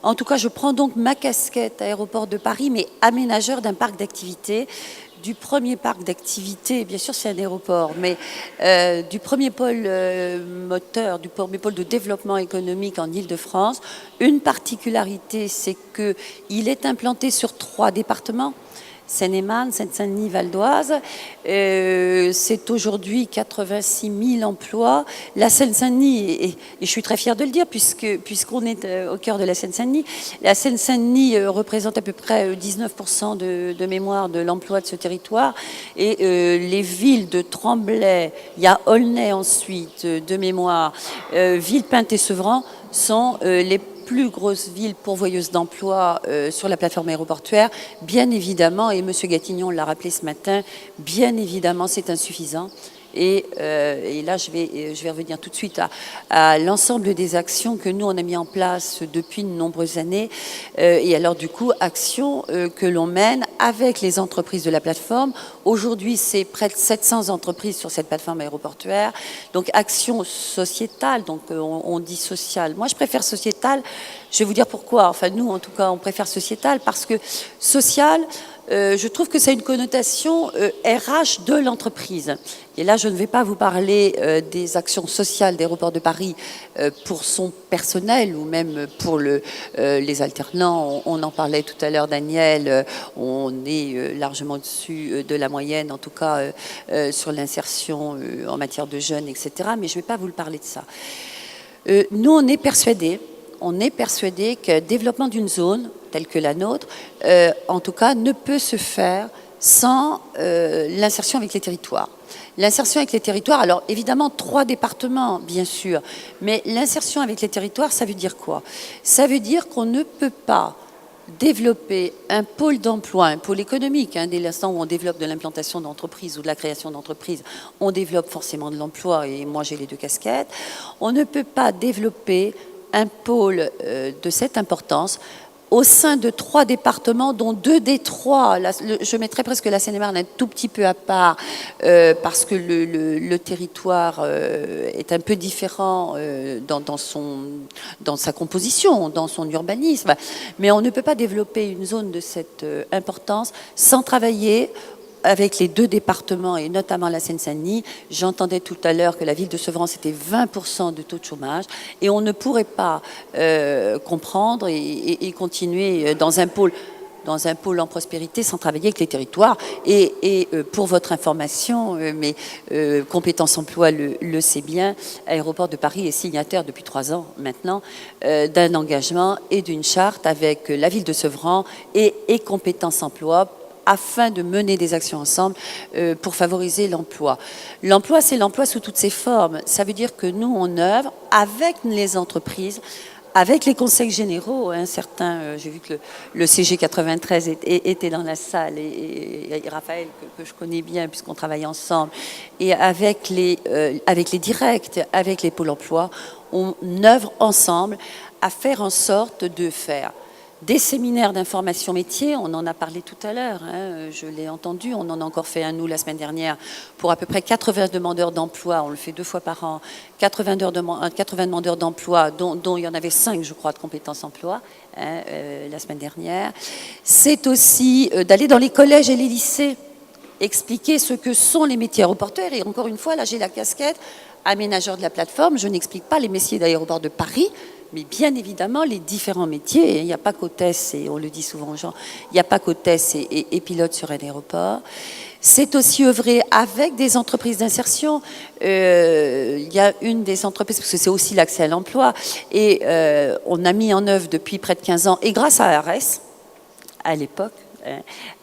En tout cas, je prends donc ma casquette Aéroport de Paris, mais aménageur d'un parc d'activités, du premier parc d'activités, bien sûr c'est un aéroport, mais du premier pôle moteur, du premier pôle de développement économique en Île-de-France. Une particularité, c'est qu'il est implanté sur 3 départements. Seine-et-Marne, Seine-Saint-Denis, Val d'Oise. C'est aujourd'hui 86 000 emplois. La Seine-Saint-Denis, et je suis très fière de le dire puisqu'on est au cœur de la Seine-Saint-Denis, la Seine-Saint-Denis représente à peu près 19% de mémoire de l'emploi de ce territoire. Et les villes de Tremblay, il y a Aulnay ensuite, de mémoire, Villepinte et Sevran sont les plus grosses villes pourvoyeuses d'emplois sur la plateforme aéroportuaire. Bien évidemment, et M. Gatignon l'a rappelé ce matin, bien évidemment c'est insuffisant. Et là, je vais revenir tout de suite à l'ensemble des actions que nous, on a mis en place depuis de nombreuses années. Et alors, du coup, actions que l'on mène avec les entreprises de la plateforme. Aujourd'hui, c'est près de 700 entreprises sur cette plateforme aéroportuaire. Donc, action sociétale, donc on dit sociale. Moi, je préfère sociétale. Je vais vous dire pourquoi. Enfin, nous, en tout cas, on préfère sociétale parce que sociale, je trouve que ça a une connotation RH de l'entreprise. Et là, je ne vais pas vous parler des actions sociales d'Aéroport de Paris pour son personnel ou même pour les alternants. On en parlait tout à l'heure, Daniel. On est largement au-dessus de la moyenne, en tout cas sur l'insertion en matière de jeunes, etc. Mais je ne vais pas vous le parler de ça. Nous, on est persuadés que le développement d'une zone telle que la nôtre, en tout cas, ne peut se faire sans l'insertion avec les territoires. L'insertion avec les territoires, alors évidemment 3 départements, bien sûr, mais l'insertion avec les territoires, ça veut dire quoi? Ça veut dire qu'on ne peut pas développer un pôle d'emploi, un pôle économique, dès l'instant où on développe de l'implantation d'entreprises ou de la création d'entreprises, on développe forcément de l'emploi, et moi j'ai les 2 casquettes. On ne peut pas développer un pôle de cette importance au sein de 3 départements, dont 2 des 3, je mettrais presque la Seine-et-Marne un tout petit peu à part, parce que le territoire est un peu différent dans sa composition, dans son urbanisme. Mais on ne peut pas développer une zone de cette importance sans travailler avec les 2 départements et notamment la Seine-Saint-Denis. J'entendais tout à l'heure que la ville de Sevran, c'était 20% de taux de chômage et on ne pourrait pas comprendre et continuer dans un pôle en prospérité sans travailler avec les territoires. Et pour votre information, mais Compétences Emploi le sait bien, Aéroport de Paris est signataire depuis 3 ans maintenant d'un engagement et d'une charte avec la ville de Sevran et Compétences Emploi afin de mener des actions ensemble pour favoriser l'emploi. L'emploi, c'est l'emploi sous toutes ses formes. Ça veut dire que nous, on œuvre avec les entreprises, avec les conseils généraux. J'ai vu que le CG 93 était dans la salle, et Raphaël, que je connais bien puisqu'on travaille ensemble, et avec les directs, avec les pôles emploi, on œuvre ensemble à faire en sorte de faire des séminaires d'information métier, on en a parlé tout à l'heure, je l'ai entendu, on en a encore fait un, nous, la semaine dernière, pour à peu près 80 demandeurs d'emploi, on le fait 2 fois par an, 80 demandeurs d'emploi, dont il y en avait 5, je crois, de compétences emploi, la semaine dernière. C'est aussi d'aller dans les collèges et les lycées, expliquer ce que sont les métiers aéroportuaires, et encore une fois, là j'ai la casquette aménageur de la plateforme, je n'explique pas les métiers d'aéroport de Paris, mais bien évidemment les différents métiers. Il n'y a pas qu'hôtesse, et on le dit souvent aux gens, il n'y a pas qu'hôtesse et pilote sur un aéroport. C'est aussi œuvrer avec des entreprises d'insertion. Il y a une des entreprises, parce que c'est aussi l'accès à l'emploi, et on a mis en œuvre depuis près de 15 ans, et grâce à ARS, à l'époque,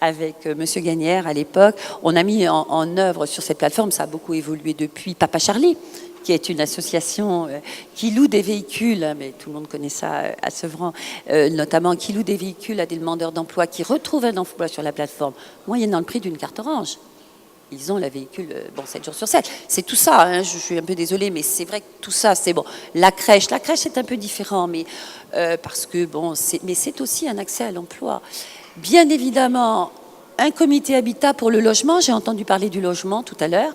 avec Monsieur Gagnère à l'époque, on a mis en œuvre sur cette plateforme, ça a beaucoup évolué depuis, Papa Charlie, qui est une association qui loue des véhicules, mais tout le monde connaît ça à Sevran, notamment qui loue des véhicules à des demandeurs d'emploi qui retrouvent un emploi sur la plateforme, moyennant le prix d'une carte orange. Ils ont le véhicule, 7 jours sur 7. C'est tout ça, hein, je suis un peu désolée, mais c'est vrai que tout ça, c'est bon. La crèche est un peu différent, mais parce que, mais c'est aussi un accès à l'emploi. Bien évidemment, un comité habitat pour le logement, j'ai entendu parler du logement tout à l'heure.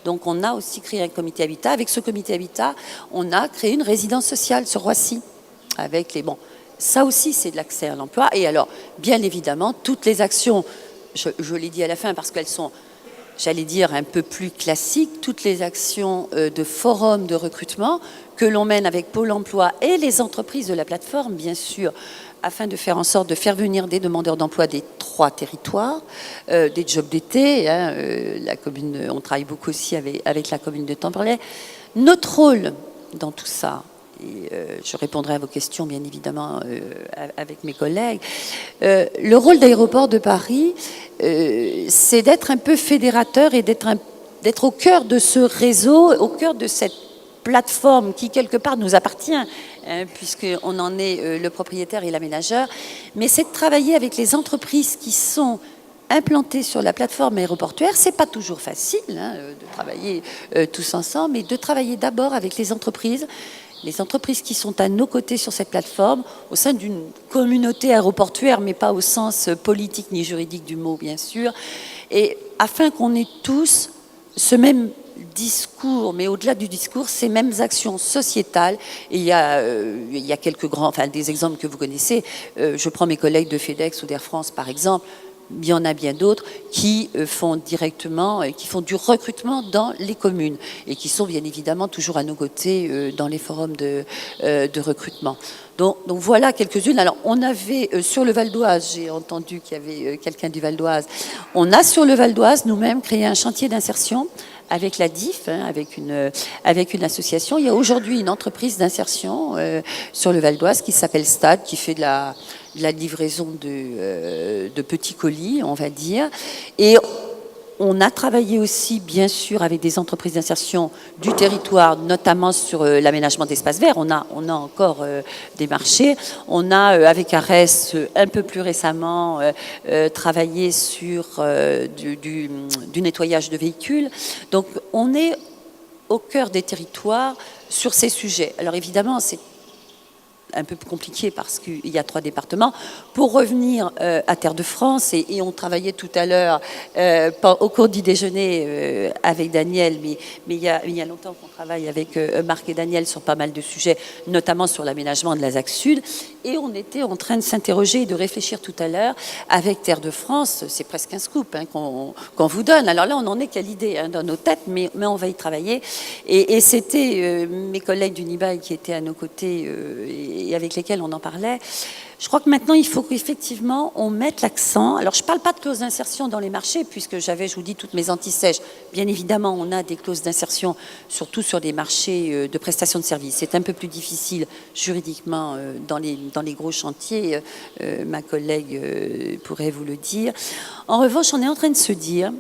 Donc on a aussi créé un comité habitat. Avec ce comité habitat, on a créé une résidence sociale sur Roissy. Avec les ça aussi c'est de l'accès à l'emploi. Et alors, bien évidemment, toutes les actions, je l'ai dit à la fin parce qu'elles sont, j'allais dire, un peu plus classiques, toutes les actions de forum de recrutement que l'on mène avec Pôle emploi et les entreprises de la plateforme, bien sûr, afin de faire en sorte de faire venir des demandeurs d'emploi des 3 territoires, des jobs d'été. La commune, on travaille beaucoup aussi avec la commune de Temperley. Notre rôle dans tout ça, et je répondrai à vos questions bien évidemment avec mes collègues, le rôle d'Aéroports de Paris, c'est d'être un peu fédérateur et d'être au cœur de ce réseau, au cœur de cette plateforme qui quelque part nous appartient, puisqu'on en est le propriétaire et l'aménageur, mais c'est de travailler avec les entreprises qui sont implantées sur la plateforme aéroportuaire. C'est pas toujours facile de travailler tous ensemble, mais de travailler d'abord avec les entreprises qui sont à nos côtés sur cette plateforme, au sein d'une communauté aéroportuaire, mais pas au sens politique ni juridique du mot, bien sûr, et afin qu'on ait tous ce même discours, mais au-delà du discours, ces mêmes actions sociétales. Et il y a quelques des exemples que vous connaissez. Je prends mes collègues de FedEx ou d'Air France, par exemple. Il y en a bien d'autres qui font directement, qui font du recrutement dans les communes et qui sont bien évidemment toujours à nos côtés dans les forums de recrutement. Donc voilà quelques-unes. Alors on avait sur le Val d'Oise, j'ai entendu qu'il y avait quelqu'un du Val d'Oise, on a sur le Val d'Oise nous-mêmes créé un chantier d'insertion avec la DIF, avec une association. Il y a aujourd'hui une entreprise d'insertion sur le Val d'Oise qui s'appelle Stade, qui fait de la livraison de petits colis, on va dire. Et on a travaillé aussi, bien sûr, avec des entreprises d'insertion du territoire, notamment sur l'aménagement d'espaces verts. On a encore des marchés. On a, avec ARES, un peu plus récemment, travaillé sur du nettoyage de véhicules. Donc, on est au cœur des territoires sur ces sujets. Alors, évidemment, c'est un peu plus compliqué parce qu'il y a 3 départements. Pour revenir à Terre de France, et on travaillait tout à l'heure au cours du déjeuner avec Daniel, mais il y a longtemps qu'on travaille avec Marc et Daniel sur pas mal de sujets, notamment sur l'aménagement de la ZAC Sud, et on était en train de s'interroger et de réfléchir tout à l'heure avec Terre de France. C'est presque un scoop qu'on vous donne. Alors là, on n'en est qu'à l'idée dans nos têtes, mais on va y travailler. Et c'était mes collègues du NIBAI qui étaient à nos côtés et avec lesquels on en parlait. Je crois que maintenant, il faut qu'effectivement, on mette l'accent. Alors, je ne parle pas de clauses d'insertion dans les marchés, puisque je vous dis, toutes mes antisèches. Bien évidemment, on a des clauses d'insertion, surtout sur des marchés de prestations de services. C'est un peu plus difficile juridiquement dans les gros chantiers. Ma collègue pourrait vous le dire. En revanche, on est en train de se dire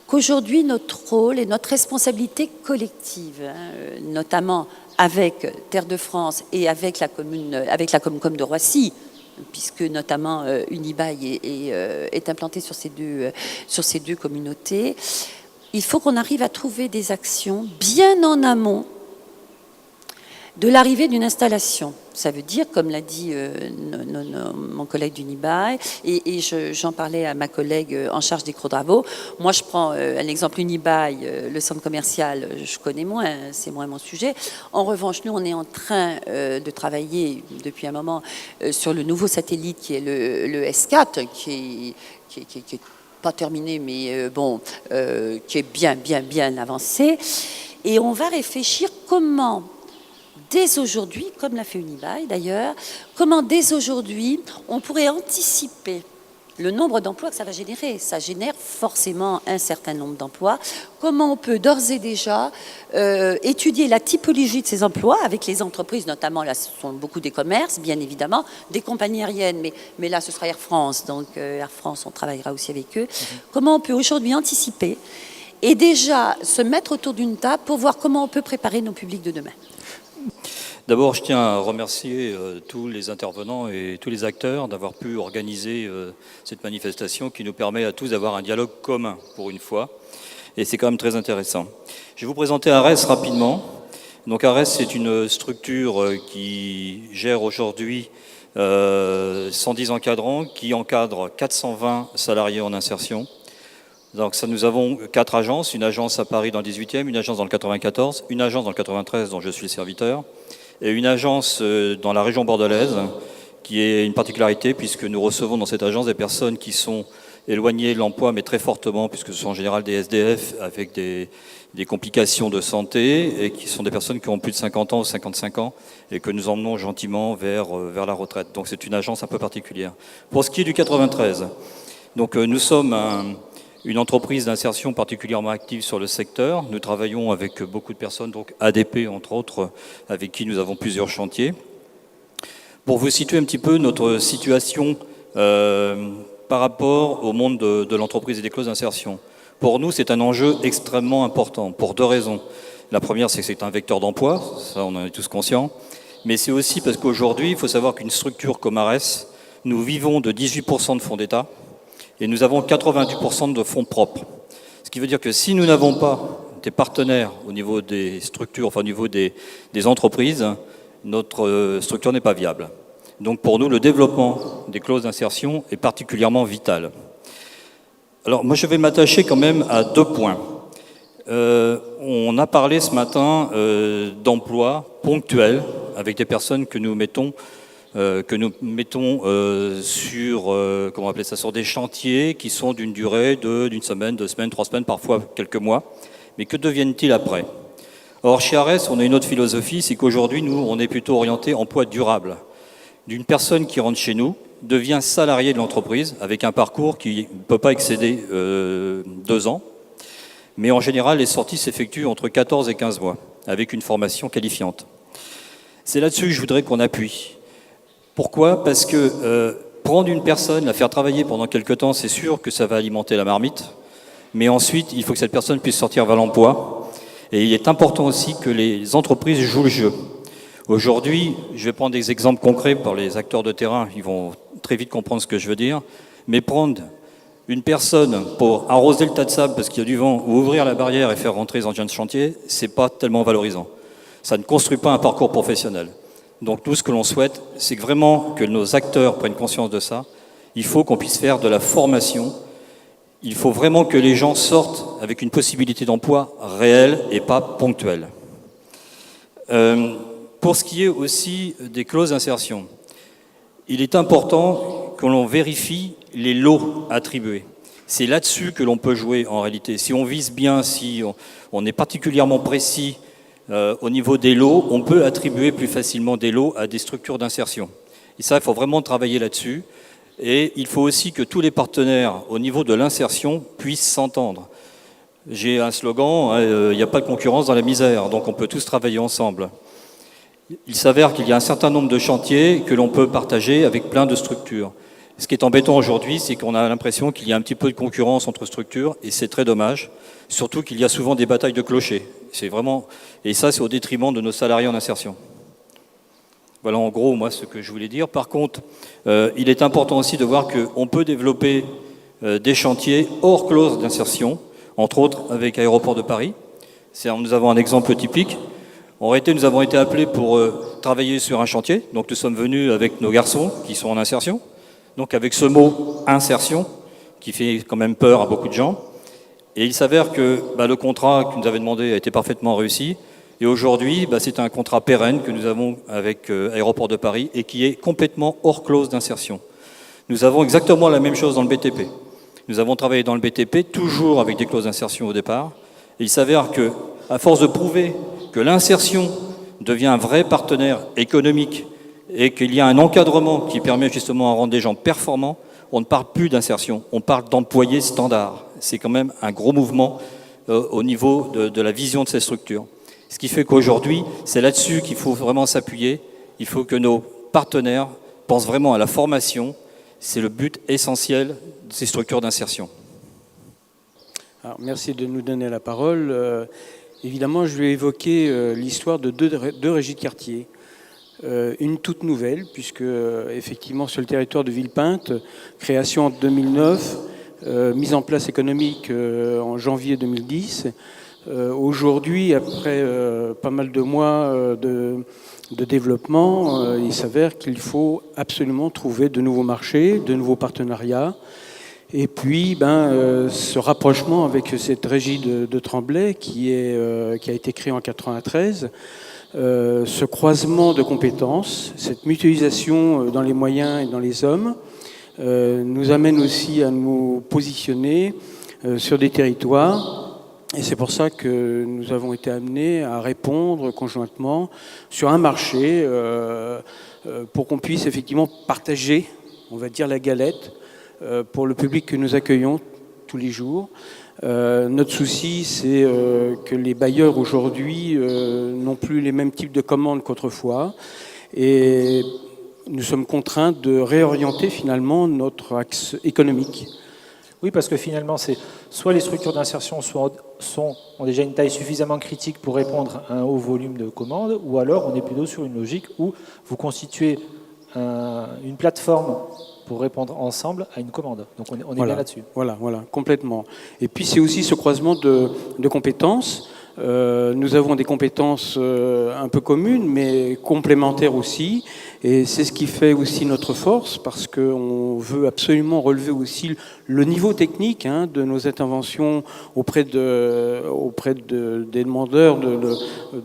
qu'aujourd'hui, notre rôle et notre responsabilité collective, notamment avec Terre de France et avec la Comcom de Roissy, puisque notamment Unibail est implanté sur ces deux communautés, il faut qu'on arrive à trouver des actions bien en amont de l'arrivée d'une installation. Ça veut dire, comme l'a dit mon collègue d'Unibail, et j'en parlais à ma collègue en charge des Crodravaux. Moi, je prends un exemple Unibail, le centre commercial, je connais moins, c'est moins mon sujet. En revanche, nous, on est en train de travailler depuis un moment sur le nouveau satellite qui est le S4, qui est pas terminé, mais qui est bien avancé. Et on va réfléchir comment dès aujourd'hui, comme l'a fait Unibail d'ailleurs, comment dès aujourd'hui on pourrait anticiper le nombre d'emplois que ça va générer. Ça génère forcément un certain nombre d'emplois. Comment on peut d'ores et déjà étudier la typologie de ces emplois avec les entreprises, notamment là ce sont beaucoup des commerces, bien évidemment, des compagnies aériennes, mais là ce sera Air France, donc Air France on travaillera aussi avec eux. Comment on peut aujourd'hui anticiper et déjà se mettre autour d'une table pour voir comment on peut préparer nos publics de demain? D'abord, je tiens à remercier tous les intervenants et tous les acteurs d'avoir pu organiser cette manifestation qui nous permet à tous d'avoir un dialogue commun pour une fois. Et c'est quand même très intéressant. Je vais vous présenter ARES rapidement. Donc ARES, c'est une structure qui gère aujourd'hui 110 encadrants, qui encadre 420 salariés en insertion. Donc ça, nous avons 4 agences, une agence à Paris dans le 18e, une agence dans le 94, une agence dans le 93 dont je suis le serviteur, et une agence dans la région bordelaise, qui est une particularité puisque nous recevons dans cette agence des personnes qui sont éloignées de l'emploi, mais très fortement, puisque ce sont en général des SDF avec des complications de santé, et qui sont des personnes qui ont plus de 50 ans ou 55 ans, et que nous emmenons gentiment vers la retraite. Donc c'est une agence un peu particulière. Pour ce qui est du 93, donc nous sommes une entreprise d'insertion particulièrement active sur le secteur. Nous travaillons avec beaucoup de personnes, donc ADP entre autres, avec qui nous avons plusieurs chantiers. Pour vous situer un petit peu notre situation par rapport au monde de l'entreprise et des clauses d'insertion. Pour nous, c'est un enjeu extrêmement important, pour 2 raisons. La première, c'est que c'est un vecteur d'emploi, ça on en est tous conscients, mais c'est aussi parce qu'aujourd'hui, il faut savoir qu'une structure comme ARES, nous vivons de 18% de fonds d'État, et nous avons 90% de fonds propres. Ce qui veut dire que si nous n'avons pas des partenaires au niveau des structures, enfin au niveau des entreprises, notre structure n'est pas viable. Donc pour nous, le développement des clauses d'insertion est particulièrement vital. Alors moi, je vais m'attacher quand même à 2 points. On a parlé ce matin d'emplois ponctuels avec des personnes que nous mettons sur, comment on appelle ça, sur des chantiers qui sont d'une durée d'une semaine, 2 semaines, 3 semaines, parfois quelques mois. Mais que deviennent-ils après? Or, chez ARES, on a une autre philosophie, c'est qu'aujourd'hui, nous, on est plutôt orienté emploi durable. D'une personne qui rentre chez nous, devient salarié de l'entreprise, avec un parcours qui ne peut pas excéder 2 ans. Mais en général, les sorties s'effectuent entre 14 et 15 mois, avec une formation qualifiante. C'est là-dessus que je voudrais qu'on appuie. Pourquoi? Parce que prendre une personne, la faire travailler pendant quelque temps, c'est sûr que ça va alimenter la marmite, mais ensuite, il faut que cette personne puisse sortir vers l'emploi. Et il est important aussi que les entreprises jouent le jeu. Aujourd'hui, je vais prendre des exemples concrets pour les acteurs de terrain, ils vont très vite comprendre ce que je veux dire, mais prendre une personne pour arroser le tas de sable parce qu'il y a du vent, ou ouvrir la barrière et faire rentrer les engins de chantier, c'est pas tellement valorisant. Ça ne construit pas un parcours professionnel. Donc tout ce que l'on souhaite, c'est vraiment que nos acteurs prennent conscience de ça. Il faut qu'on puisse faire de la formation. Il faut vraiment que les gens sortent avec une possibilité d'emploi réelle et pas ponctuelle. Pour ce qui est aussi des clauses d'insertion, il est important que l'on vérifie les lots attribués. C'est là-dessus que l'on peut jouer en réalité. Si on vise bien, si on est particulièrement précis au niveau des lots, on peut attribuer plus facilement des lots à des structures d'insertion. Et ça, il faut vraiment travailler là-dessus. Et il faut aussi que tous les partenaires au niveau de l'insertion puissent s'entendre. J'ai un slogan, il n'y a pas de concurrence dans la misère, donc on peut tous travailler ensemble. Il s'avère qu'il y a un certain nombre de chantiers que l'on peut partager avec plein de structures. Ce qui est embêtant aujourd'hui, c'est qu'on a l'impression qu'il y a un petit peu de concurrence entre structures, et c'est très dommage, surtout qu'il y a souvent des batailles de clochers. C'est vraiment, et ça, c'est au détriment de nos salariés en insertion. Voilà en gros, moi, ce que je voulais dire. Par contre, il est important aussi de voir qu'on peut développer des chantiers hors clause d'insertion, entre autres avec Aéroport de Paris. Nous avons un exemple typique. En réalité, nous avons été appelés pour travailler sur un chantier. Donc nous sommes venus avec nos garçons qui sont en insertion. Donc avec ce mot « insertion » qui fait quand même peur à beaucoup de gens. Et il s'avère que le contrat que nous avait demandé a été parfaitement réussi. Et aujourd'hui, c'est un contrat pérenne que nous avons avec Aéroport de Paris et qui est complètement hors clause d'insertion. Nous avons exactement la même chose dans le BTP. Nous avons travaillé dans le BTP, toujours avec des clauses d'insertion au départ. Et il s'avère que, à force de prouver que l'insertion devient un vrai partenaire économique et qu'il y a un encadrement qui permet justement à rendre des gens performants, on ne parle plus d'insertion, on parle d'employés standards. C'est quand même un gros mouvement au niveau de la vision de ces structures. Ce qui fait qu'aujourd'hui, c'est là-dessus qu'il faut vraiment s'appuyer. Il faut que nos partenaires pensent vraiment à la formation. C'est le but essentiel de ces structures d'insertion. Alors, merci de nous donner la parole. Évidemment, je vais évoquer l'histoire de deux régies de quartier. Une toute nouvelle, puisque effectivement sur le territoire de Villepinte, création en 2009, mise en place économique en janvier 2010. Aujourd'hui, après pas mal de mois de développement, il s'avère qu'il faut absolument trouver de nouveaux marchés, de nouveaux partenariats. Et puis, ce rapprochement avec cette régie de Tremblay qui a été créée en 1993, ce croisement de compétences, cette mutualisation dans les moyens et dans les hommes, nous amène aussi à nous positionner sur des territoires. Et c'est pour ça que nous avons été amenés à répondre conjointement sur un marché pour qu'on puisse effectivement partager, on va dire, la galette pour le public que nous accueillons tous les jours. Notre souci, c'est que les bailleurs aujourd'hui n'ont plus les mêmes types de commandes qu'autrefois. Et nous sommes contraints de réorienter finalement notre axe économique. Oui, parce que finalement, c'est soit les structures d'insertion ont déjà une taille suffisamment critique pour répondre à un haut volume de commandes, ou alors on est plutôt sur une logique où vous constituez une plateforme pour répondre ensemble à une commande. Donc on est bien là-dessus. Voilà, complètement. Et puis c'est aussi ce croisement de compétences. Nous avons des compétences un peu communes, mais complémentaires aussi. Et c'est ce qui fait aussi notre force, parce qu'on veut absolument relever aussi le niveau technique de nos interventions auprès des demandeurs de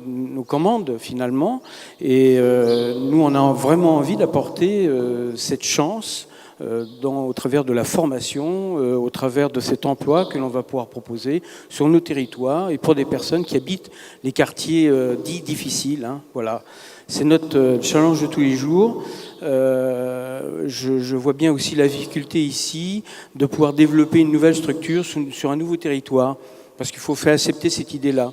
nos commandes, finalement. Et nous, on a vraiment envie d'apporter cette chance au travers de la formation, au travers de cet emploi que l'on va pouvoir proposer sur nos territoires et pour des personnes qui habitent les quartiers dits difficiles. Voilà. C'est notre challenge de tous les jours. Je vois bien aussi la difficulté ici de pouvoir développer une nouvelle structure sur un nouveau territoire, parce qu'il faut faire accepter cette idée-là.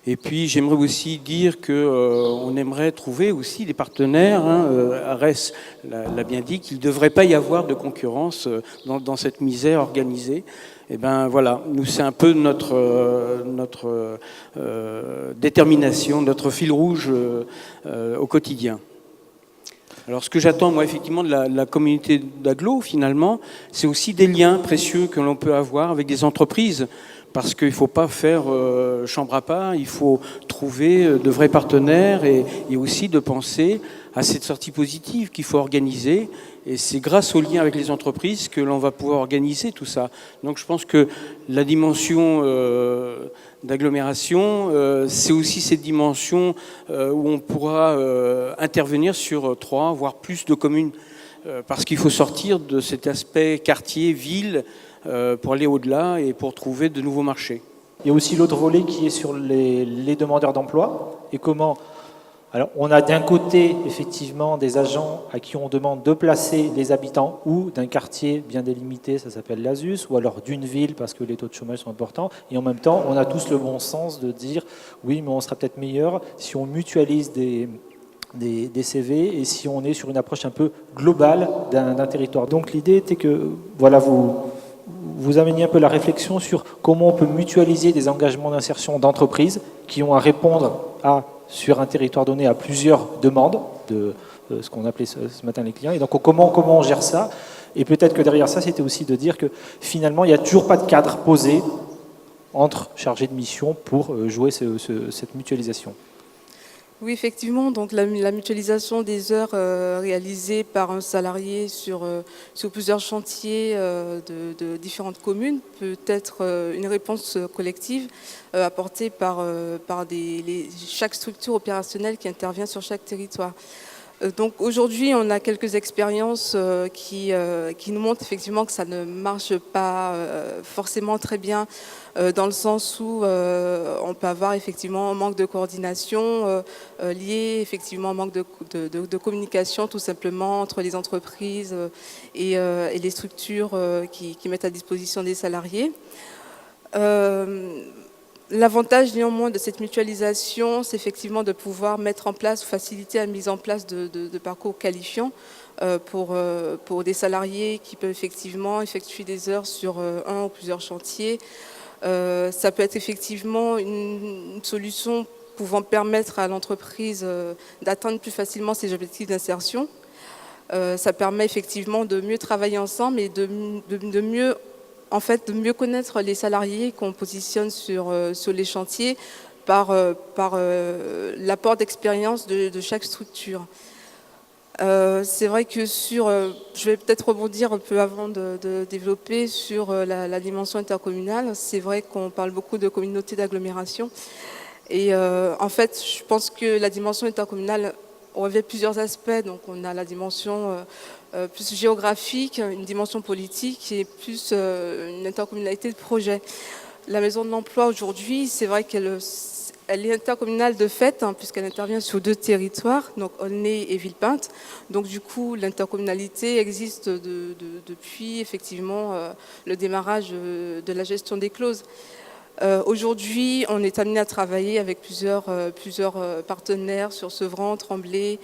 Et puis j'aimerais aussi dire qu'on aimerait trouver aussi des partenaires. Arès l'a bien dit, qu'il ne devrait pas y avoir de concurrence dans cette misère organisée. Et voilà, nous c'est un peu notre détermination, notre fil rouge au quotidien. Alors ce que j'attends moi effectivement de la communauté d'agglo finalement, c'est aussi des liens précieux que l'on peut avoir avec des entreprises. Parce qu'il ne faut pas faire chambre à part, il faut trouver de vrais partenaires et aussi de penser à cette sortie positive qu'il faut organiser. Et c'est grâce aux liens avec les entreprises que l'on va pouvoir organiser tout ça. Donc je pense que la dimension d'agglomération, c'est aussi cette dimension où on pourra intervenir sur 3, voire plus de communes. Parce qu'il faut sortir de cet aspect quartier, ville, pour aller au-delà et pour trouver de nouveaux marchés. Il y a aussi l'autre volet qui est sur les demandeurs d'emploi et comment... Alors, on a d'un côté, effectivement, des agents à qui on demande de placer les habitants ou d'un quartier bien délimité, ça s'appelle l'ASUS, ou alors d'une ville parce que les taux de chômage sont importants. Et en même temps, on a tous le bon sens de dire oui, mais on sera peut-être meilleur si on mutualise des CV et si on est sur une approche un peu globale d'un territoire. Donc l'idée était que voilà, vous ameniez un peu la réflexion sur comment on peut mutualiser des engagements d'insertion d'entreprises qui ont à répondre sur un territoire donné à plusieurs demandes de ce qu'on appelait ce matin les clients. Et donc comment on gère ça? Et peut-être que derrière ça, c'était aussi de dire que finalement, il n'y a toujours pas de cadre posé entre chargés de mission pour jouer cette mutualisation. Oui, effectivement. Donc la mutualisation des heures réalisées par un salarié sur plusieurs chantiers de différentes communes peut être une réponse collective apportée par chaque structure opérationnelle qui intervient sur chaque territoire. Donc aujourd'hui, on a quelques expériences qui nous montrent effectivement que ça ne marche pas forcément très bien, dans le sens où on peut avoir effectivement un manque de coordination lié effectivement au manque de communication tout simplement entre les entreprises et les structures qui mettent à disposition des salariés. L'avantage néanmoins de cette mutualisation, c'est effectivement de pouvoir mettre en place, faciliter la mise en place de parcours qualifiants pour des salariés qui peuvent effectivement effectuer des heures sur un ou plusieurs chantiers. Ça peut être effectivement une solution pouvant permettre à l'entreprise d'atteindre plus facilement ses objectifs d'insertion. Ça permet effectivement de mieux travailler ensemble et de mieux connaître les salariés qu'on positionne sur les chantiers par l'apport d'expérience de chaque structure. C'est vrai que je vais peut-être rebondir un peu avant de développer sur la dimension intercommunale. C'est vrai qu'on parle beaucoup de communautés d'agglomération. Et en fait, je pense que la dimension intercommunale revêt plusieurs aspects. Donc on a la dimension plus géographique, une dimension politique et plus une intercommunalité de projet. La maison de l'emploi aujourd'hui, c'est vrai qu'elle est intercommunale de fait, puisqu'elle intervient sur 2 territoires, donc Aulnay et Villepinte. Donc du coup, l'intercommunalité existe depuis effectivement le démarrage de la gestion des clauses. Aujourd'hui, on est amené à travailler avec plusieurs partenaires sur Sevran, Tremblay,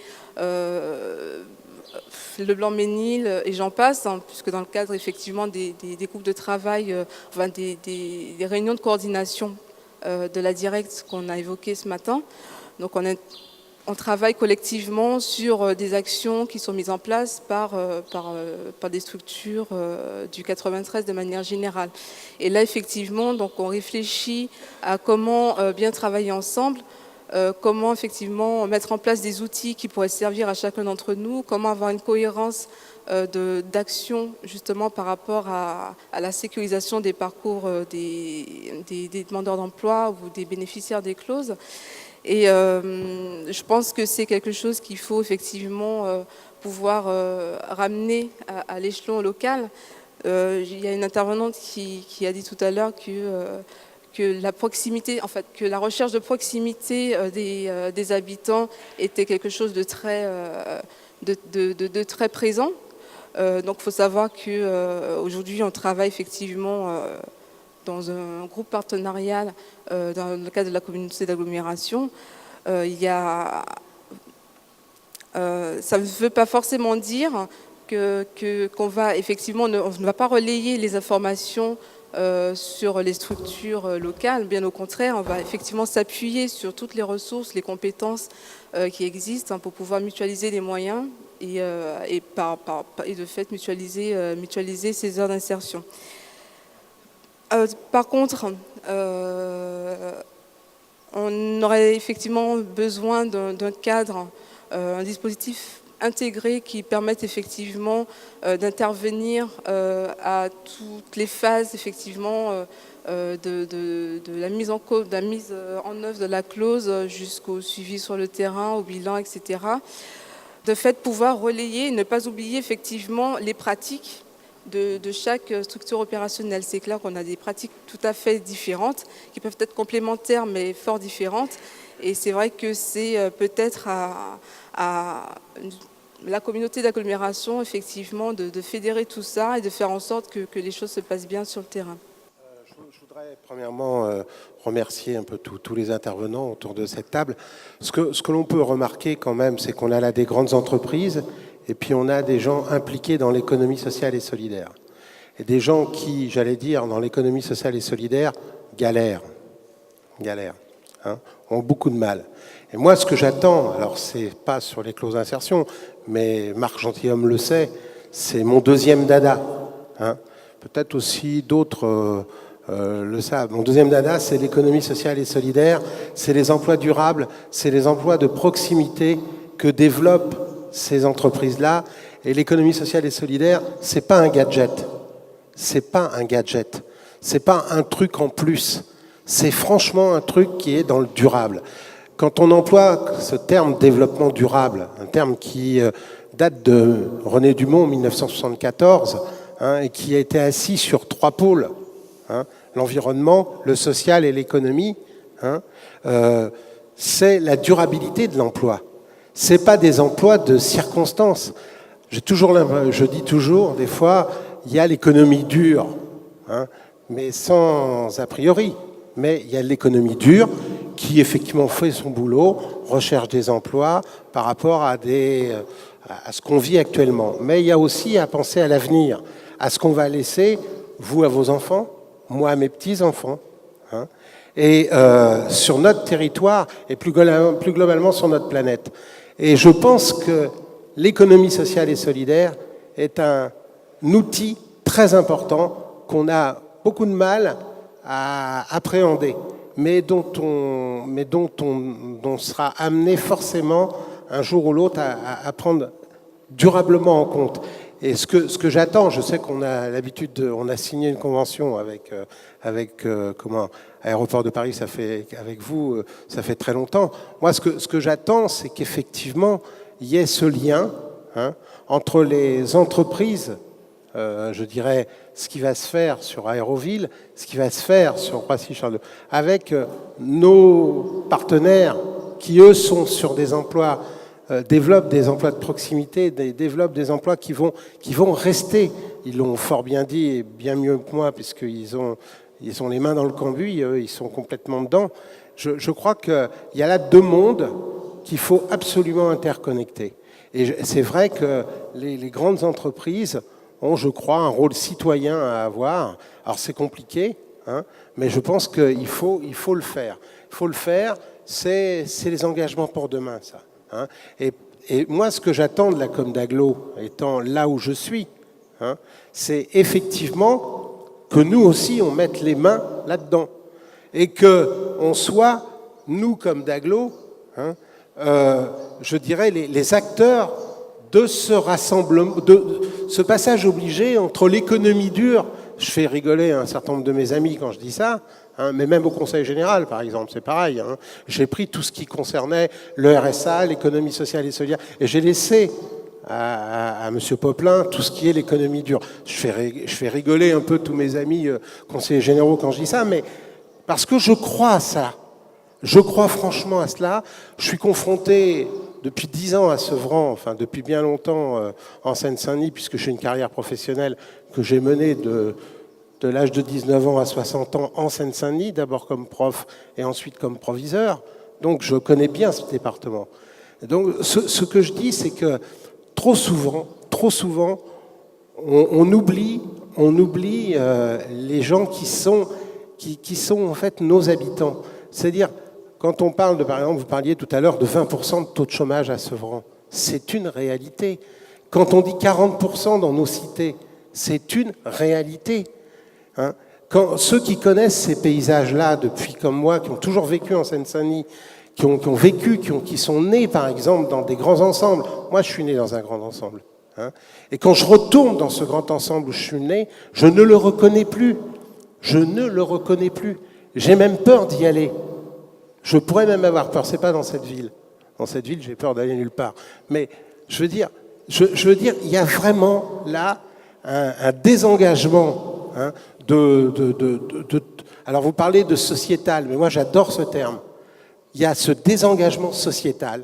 Leblanc-Ménil et j'en passe, puisque dans le cadre effectivement des groupes de travail, des réunions de coordination de la directe qu'on a évoquées ce matin. Donc on travaille collectivement sur des actions qui sont mises en place par des structures du 93 de manière générale. Et là, effectivement, donc on réfléchit à comment bien travailler ensemble, comment effectivement mettre en place des outils qui pourraient servir à chacun d'entre nous, comment avoir une cohérence d'action justement par rapport à la sécurisation des parcours des demandeurs d'emploi ou des bénéficiaires des clauses. Et je pense que c'est quelque chose qu'il faut effectivement pouvoir ramener à l'échelon local. Il y a une intervenante qui a dit tout à l'heure que la proximité, en fait, que la recherche de proximité des habitants était quelque chose de très présent. Donc il faut savoir qu'aujourd'hui on travaille effectivement dans un groupe partenarial dans le cadre de la communauté d'agglomération. Ça ne veut pas forcément dire qu'on va effectivement, on ne va pas relayer les informations sur les structures locales. Bien au contraire, on va effectivement s'appuyer sur toutes les ressources, les compétences qui existent pour pouvoir mutualiser les moyens et de fait mutualiser ces heures d'insertion. Par contre, on aurait effectivement besoin d'un cadre, un dispositif intégré qui permette effectivement d'intervenir à toutes les phases effectivement de la mise en œuvre de la clause jusqu'au suivi sur le terrain, au bilan, etc. De fait, pouvoir relayer et ne pas oublier effectivement les pratiques de chaque structure opérationnelle. C'est clair qu'on a des pratiques tout à fait différentes, qui peuvent être complémentaires mais fort différentes. Et c'est vrai que c'est peut-être à la communauté d'agglomération, effectivement, de fédérer tout ça et de faire en sorte que les choses se passent bien sur le terrain. Je voudrais premièrement remercier un peu tous les intervenants autour de cette table. Ce que l'on peut remarquer quand même, c'est qu'on a là des grandes entreprises et puis on a des gens impliqués dans l'économie sociale et solidaire. Et des gens qui, j'allais dire, dans l'économie sociale et solidaire, galèrent, ont beaucoup de mal. Et moi, ce que j'attends, alors c'est pas sur les clauses d'insertion, mais Marc Gentilhomme le sait, c'est mon deuxième dada. Peut-être aussi d'autres le savent. Mon deuxième dada, c'est l'économie sociale et solidaire, c'est les emplois durables, c'est les emplois de proximité que développent ces entreprises-là. Et l'économie sociale et solidaire, c'est pas un gadget. C'est pas un gadget. C'est pas un truc en plus. C'est franchement un truc qui est dans le durable. Quand on emploie ce terme développement durable, un terme qui date de René Dumont en 1974, et qui a été assis sur 3 pôles, l'environnement, le social et l'économie, c'est la durabilité de l'emploi. Ce n'est pas des emplois de circonstance. Je dis toujours, des fois, il y a l'économie dure, mais sans a priori. Mais il y a l'économie dure qui effectivement fait son boulot, recherche des emplois par rapport à ce qu'on vit actuellement. Mais il y a aussi à penser à l'avenir, à ce qu'on va laisser, vous à vos enfants, moi à mes petits-enfants, et sur notre territoire et plus globalement sur notre planète. Et je pense que l'économie sociale et solidaire est un outil très important qu'on a beaucoup de mal à appréhender, mais dont on sera amené forcément un jour ou l'autre à prendre durablement en compte. Et ce que j'attends, je sais qu'on a l'habitude, on a signé une convention avec Aéroport de Paris, ça fait avec vous, ça fait très longtemps. Moi, ce que j'attends, c'est qu'effectivement, il y ait ce lien entre les entreprises, je dirais, ce qui va se faire sur Aéroville, ce qui va se faire sur Roissy-Charles-de-Gaulle, avec nos partenaires qui, eux, sont sur des emplois, développent des emplois de proximité, développent des emplois qui vont rester. Ils l'ont fort bien dit, et bien mieux que moi, puisqu'ils ont les mains dans le cambouis, ils sont complètement dedans. Je crois qu'il y a là 2 mondes qu'il faut absolument interconnecter. Et c'est vrai que les grandes entreprises ont, je crois, un rôle citoyen à avoir. Alors c'est compliqué, mais je pense qu'il faut le faire. Il faut le faire, c'est les engagements pour demain, ça. Et moi, ce que j'attends de la Com d'Aglo, étant là où je suis, c'est effectivement que nous aussi, on mette les mains là-dedans. Et qu'on soit, nous, comme d'Aglo, je dirais, les acteurs de ce rassemblement, de ce passage obligé entre l'économie dure. Je fais rigoler un certain nombre de mes amis quand je dis ça, mais même au Conseil général, par exemple, c'est pareil. J'ai pris tout ce qui concernait le RSA, l'économie sociale et solidaire, et j'ai laissé à M. Poplin tout ce qui est l'économie dure. Je fais rigoler un peu tous mes amis conseillers généraux quand je dis ça, mais parce que je crois à ça. Je crois franchement à cela. Je suis confronté depuis 10 ans à Sevran, enfin depuis bien longtemps en Seine-Saint-Denis, puisque j'ai une carrière professionnelle que j'ai menée de l'âge de 19 ans à 60 ans en Seine-Saint-Denis, d'abord comme prof et ensuite comme proviseur. Donc je connais bien ce département. Donc ce que je dis, c'est que trop souvent, on oublie les gens qui sont en fait nos habitants. C'est-à-dire, quand on parle de, par exemple, vous parliez tout à l'heure de 20% de taux de chômage à Sevran, c'est une réalité. Quand on dit 40% dans nos cités, c'est une réalité. Quand ceux qui connaissent ces paysages-là depuis, comme moi, qui ont toujours vécu en Seine-Saint-Denis, qui sont nés, par exemple, dans des grands ensembles. Moi, je suis né dans un grand ensemble. Et quand je retourne dans ce grand ensemble où je suis né, je ne le reconnais plus. Je ne le reconnais plus. J'ai même peur d'y aller. Je pourrais même avoir peur. C'est pas dans cette ville. Dans cette ville, j'ai peur d'aller nulle part. Mais je veux dire, il y a vraiment là un désengagement alors vous parlez de sociétal, mais moi j'adore ce terme. Il y a ce désengagement sociétal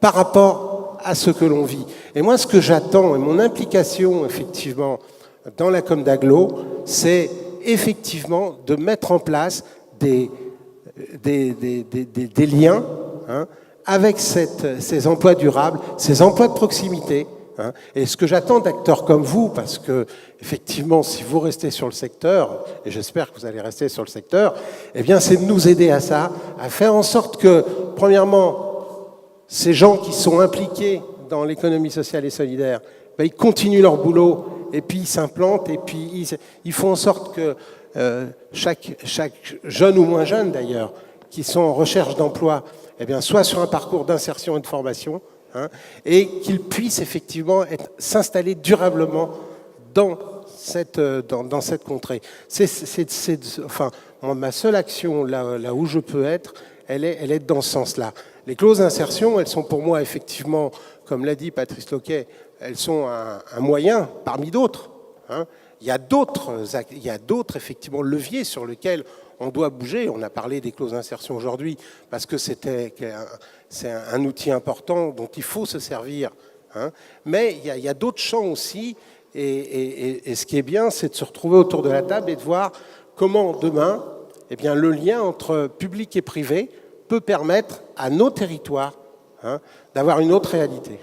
par rapport à ce que l'on vit. Et moi, ce que j'attends, et mon implication, effectivement, dans la Com d'Aglo, c'est effectivement de mettre en place des liens avec ces emplois durables, ces emplois de proximité. Et ce que j'attends d'acteurs comme vous, parce que effectivement, si vous restez sur le secteur, et j'espère que vous allez rester sur le secteur, eh bien, c'est de nous aider à ça, à faire en sorte que, premièrement, ces gens qui sont impliqués dans l'économie sociale et solidaire, ben, ils continuent leur boulot, et puis ils s'implantent, et puis ils font en sorte que chaque jeune ou moins jeune d'ailleurs, qui sont en recherche d'emploi, eh bien, soit sur un parcours d'insertion et de formation, et qu'ils puissent effectivement s'installer durablement dans cette contrée. Enfin, ma seule action là où je peux être, elle est dans ce sens-là. Les clauses d'insertion, elles sont pour moi effectivement, comme l'a dit Patrice Loquet, elles sont un moyen parmi d'autres. Hein. Il y a d'autres effectivement leviers sur lesquels on doit bouger. On a parlé des clauses d'insertion aujourd'hui parce que c'est un outil important dont il faut se servir. Hein. Mais il y a d'autres champs aussi. Et ce qui est bien, c'est de se retrouver autour de la table et de voir comment demain, eh bien, le lien entre public et privé peut permettre à nos territoires d'avoir une autre réalité.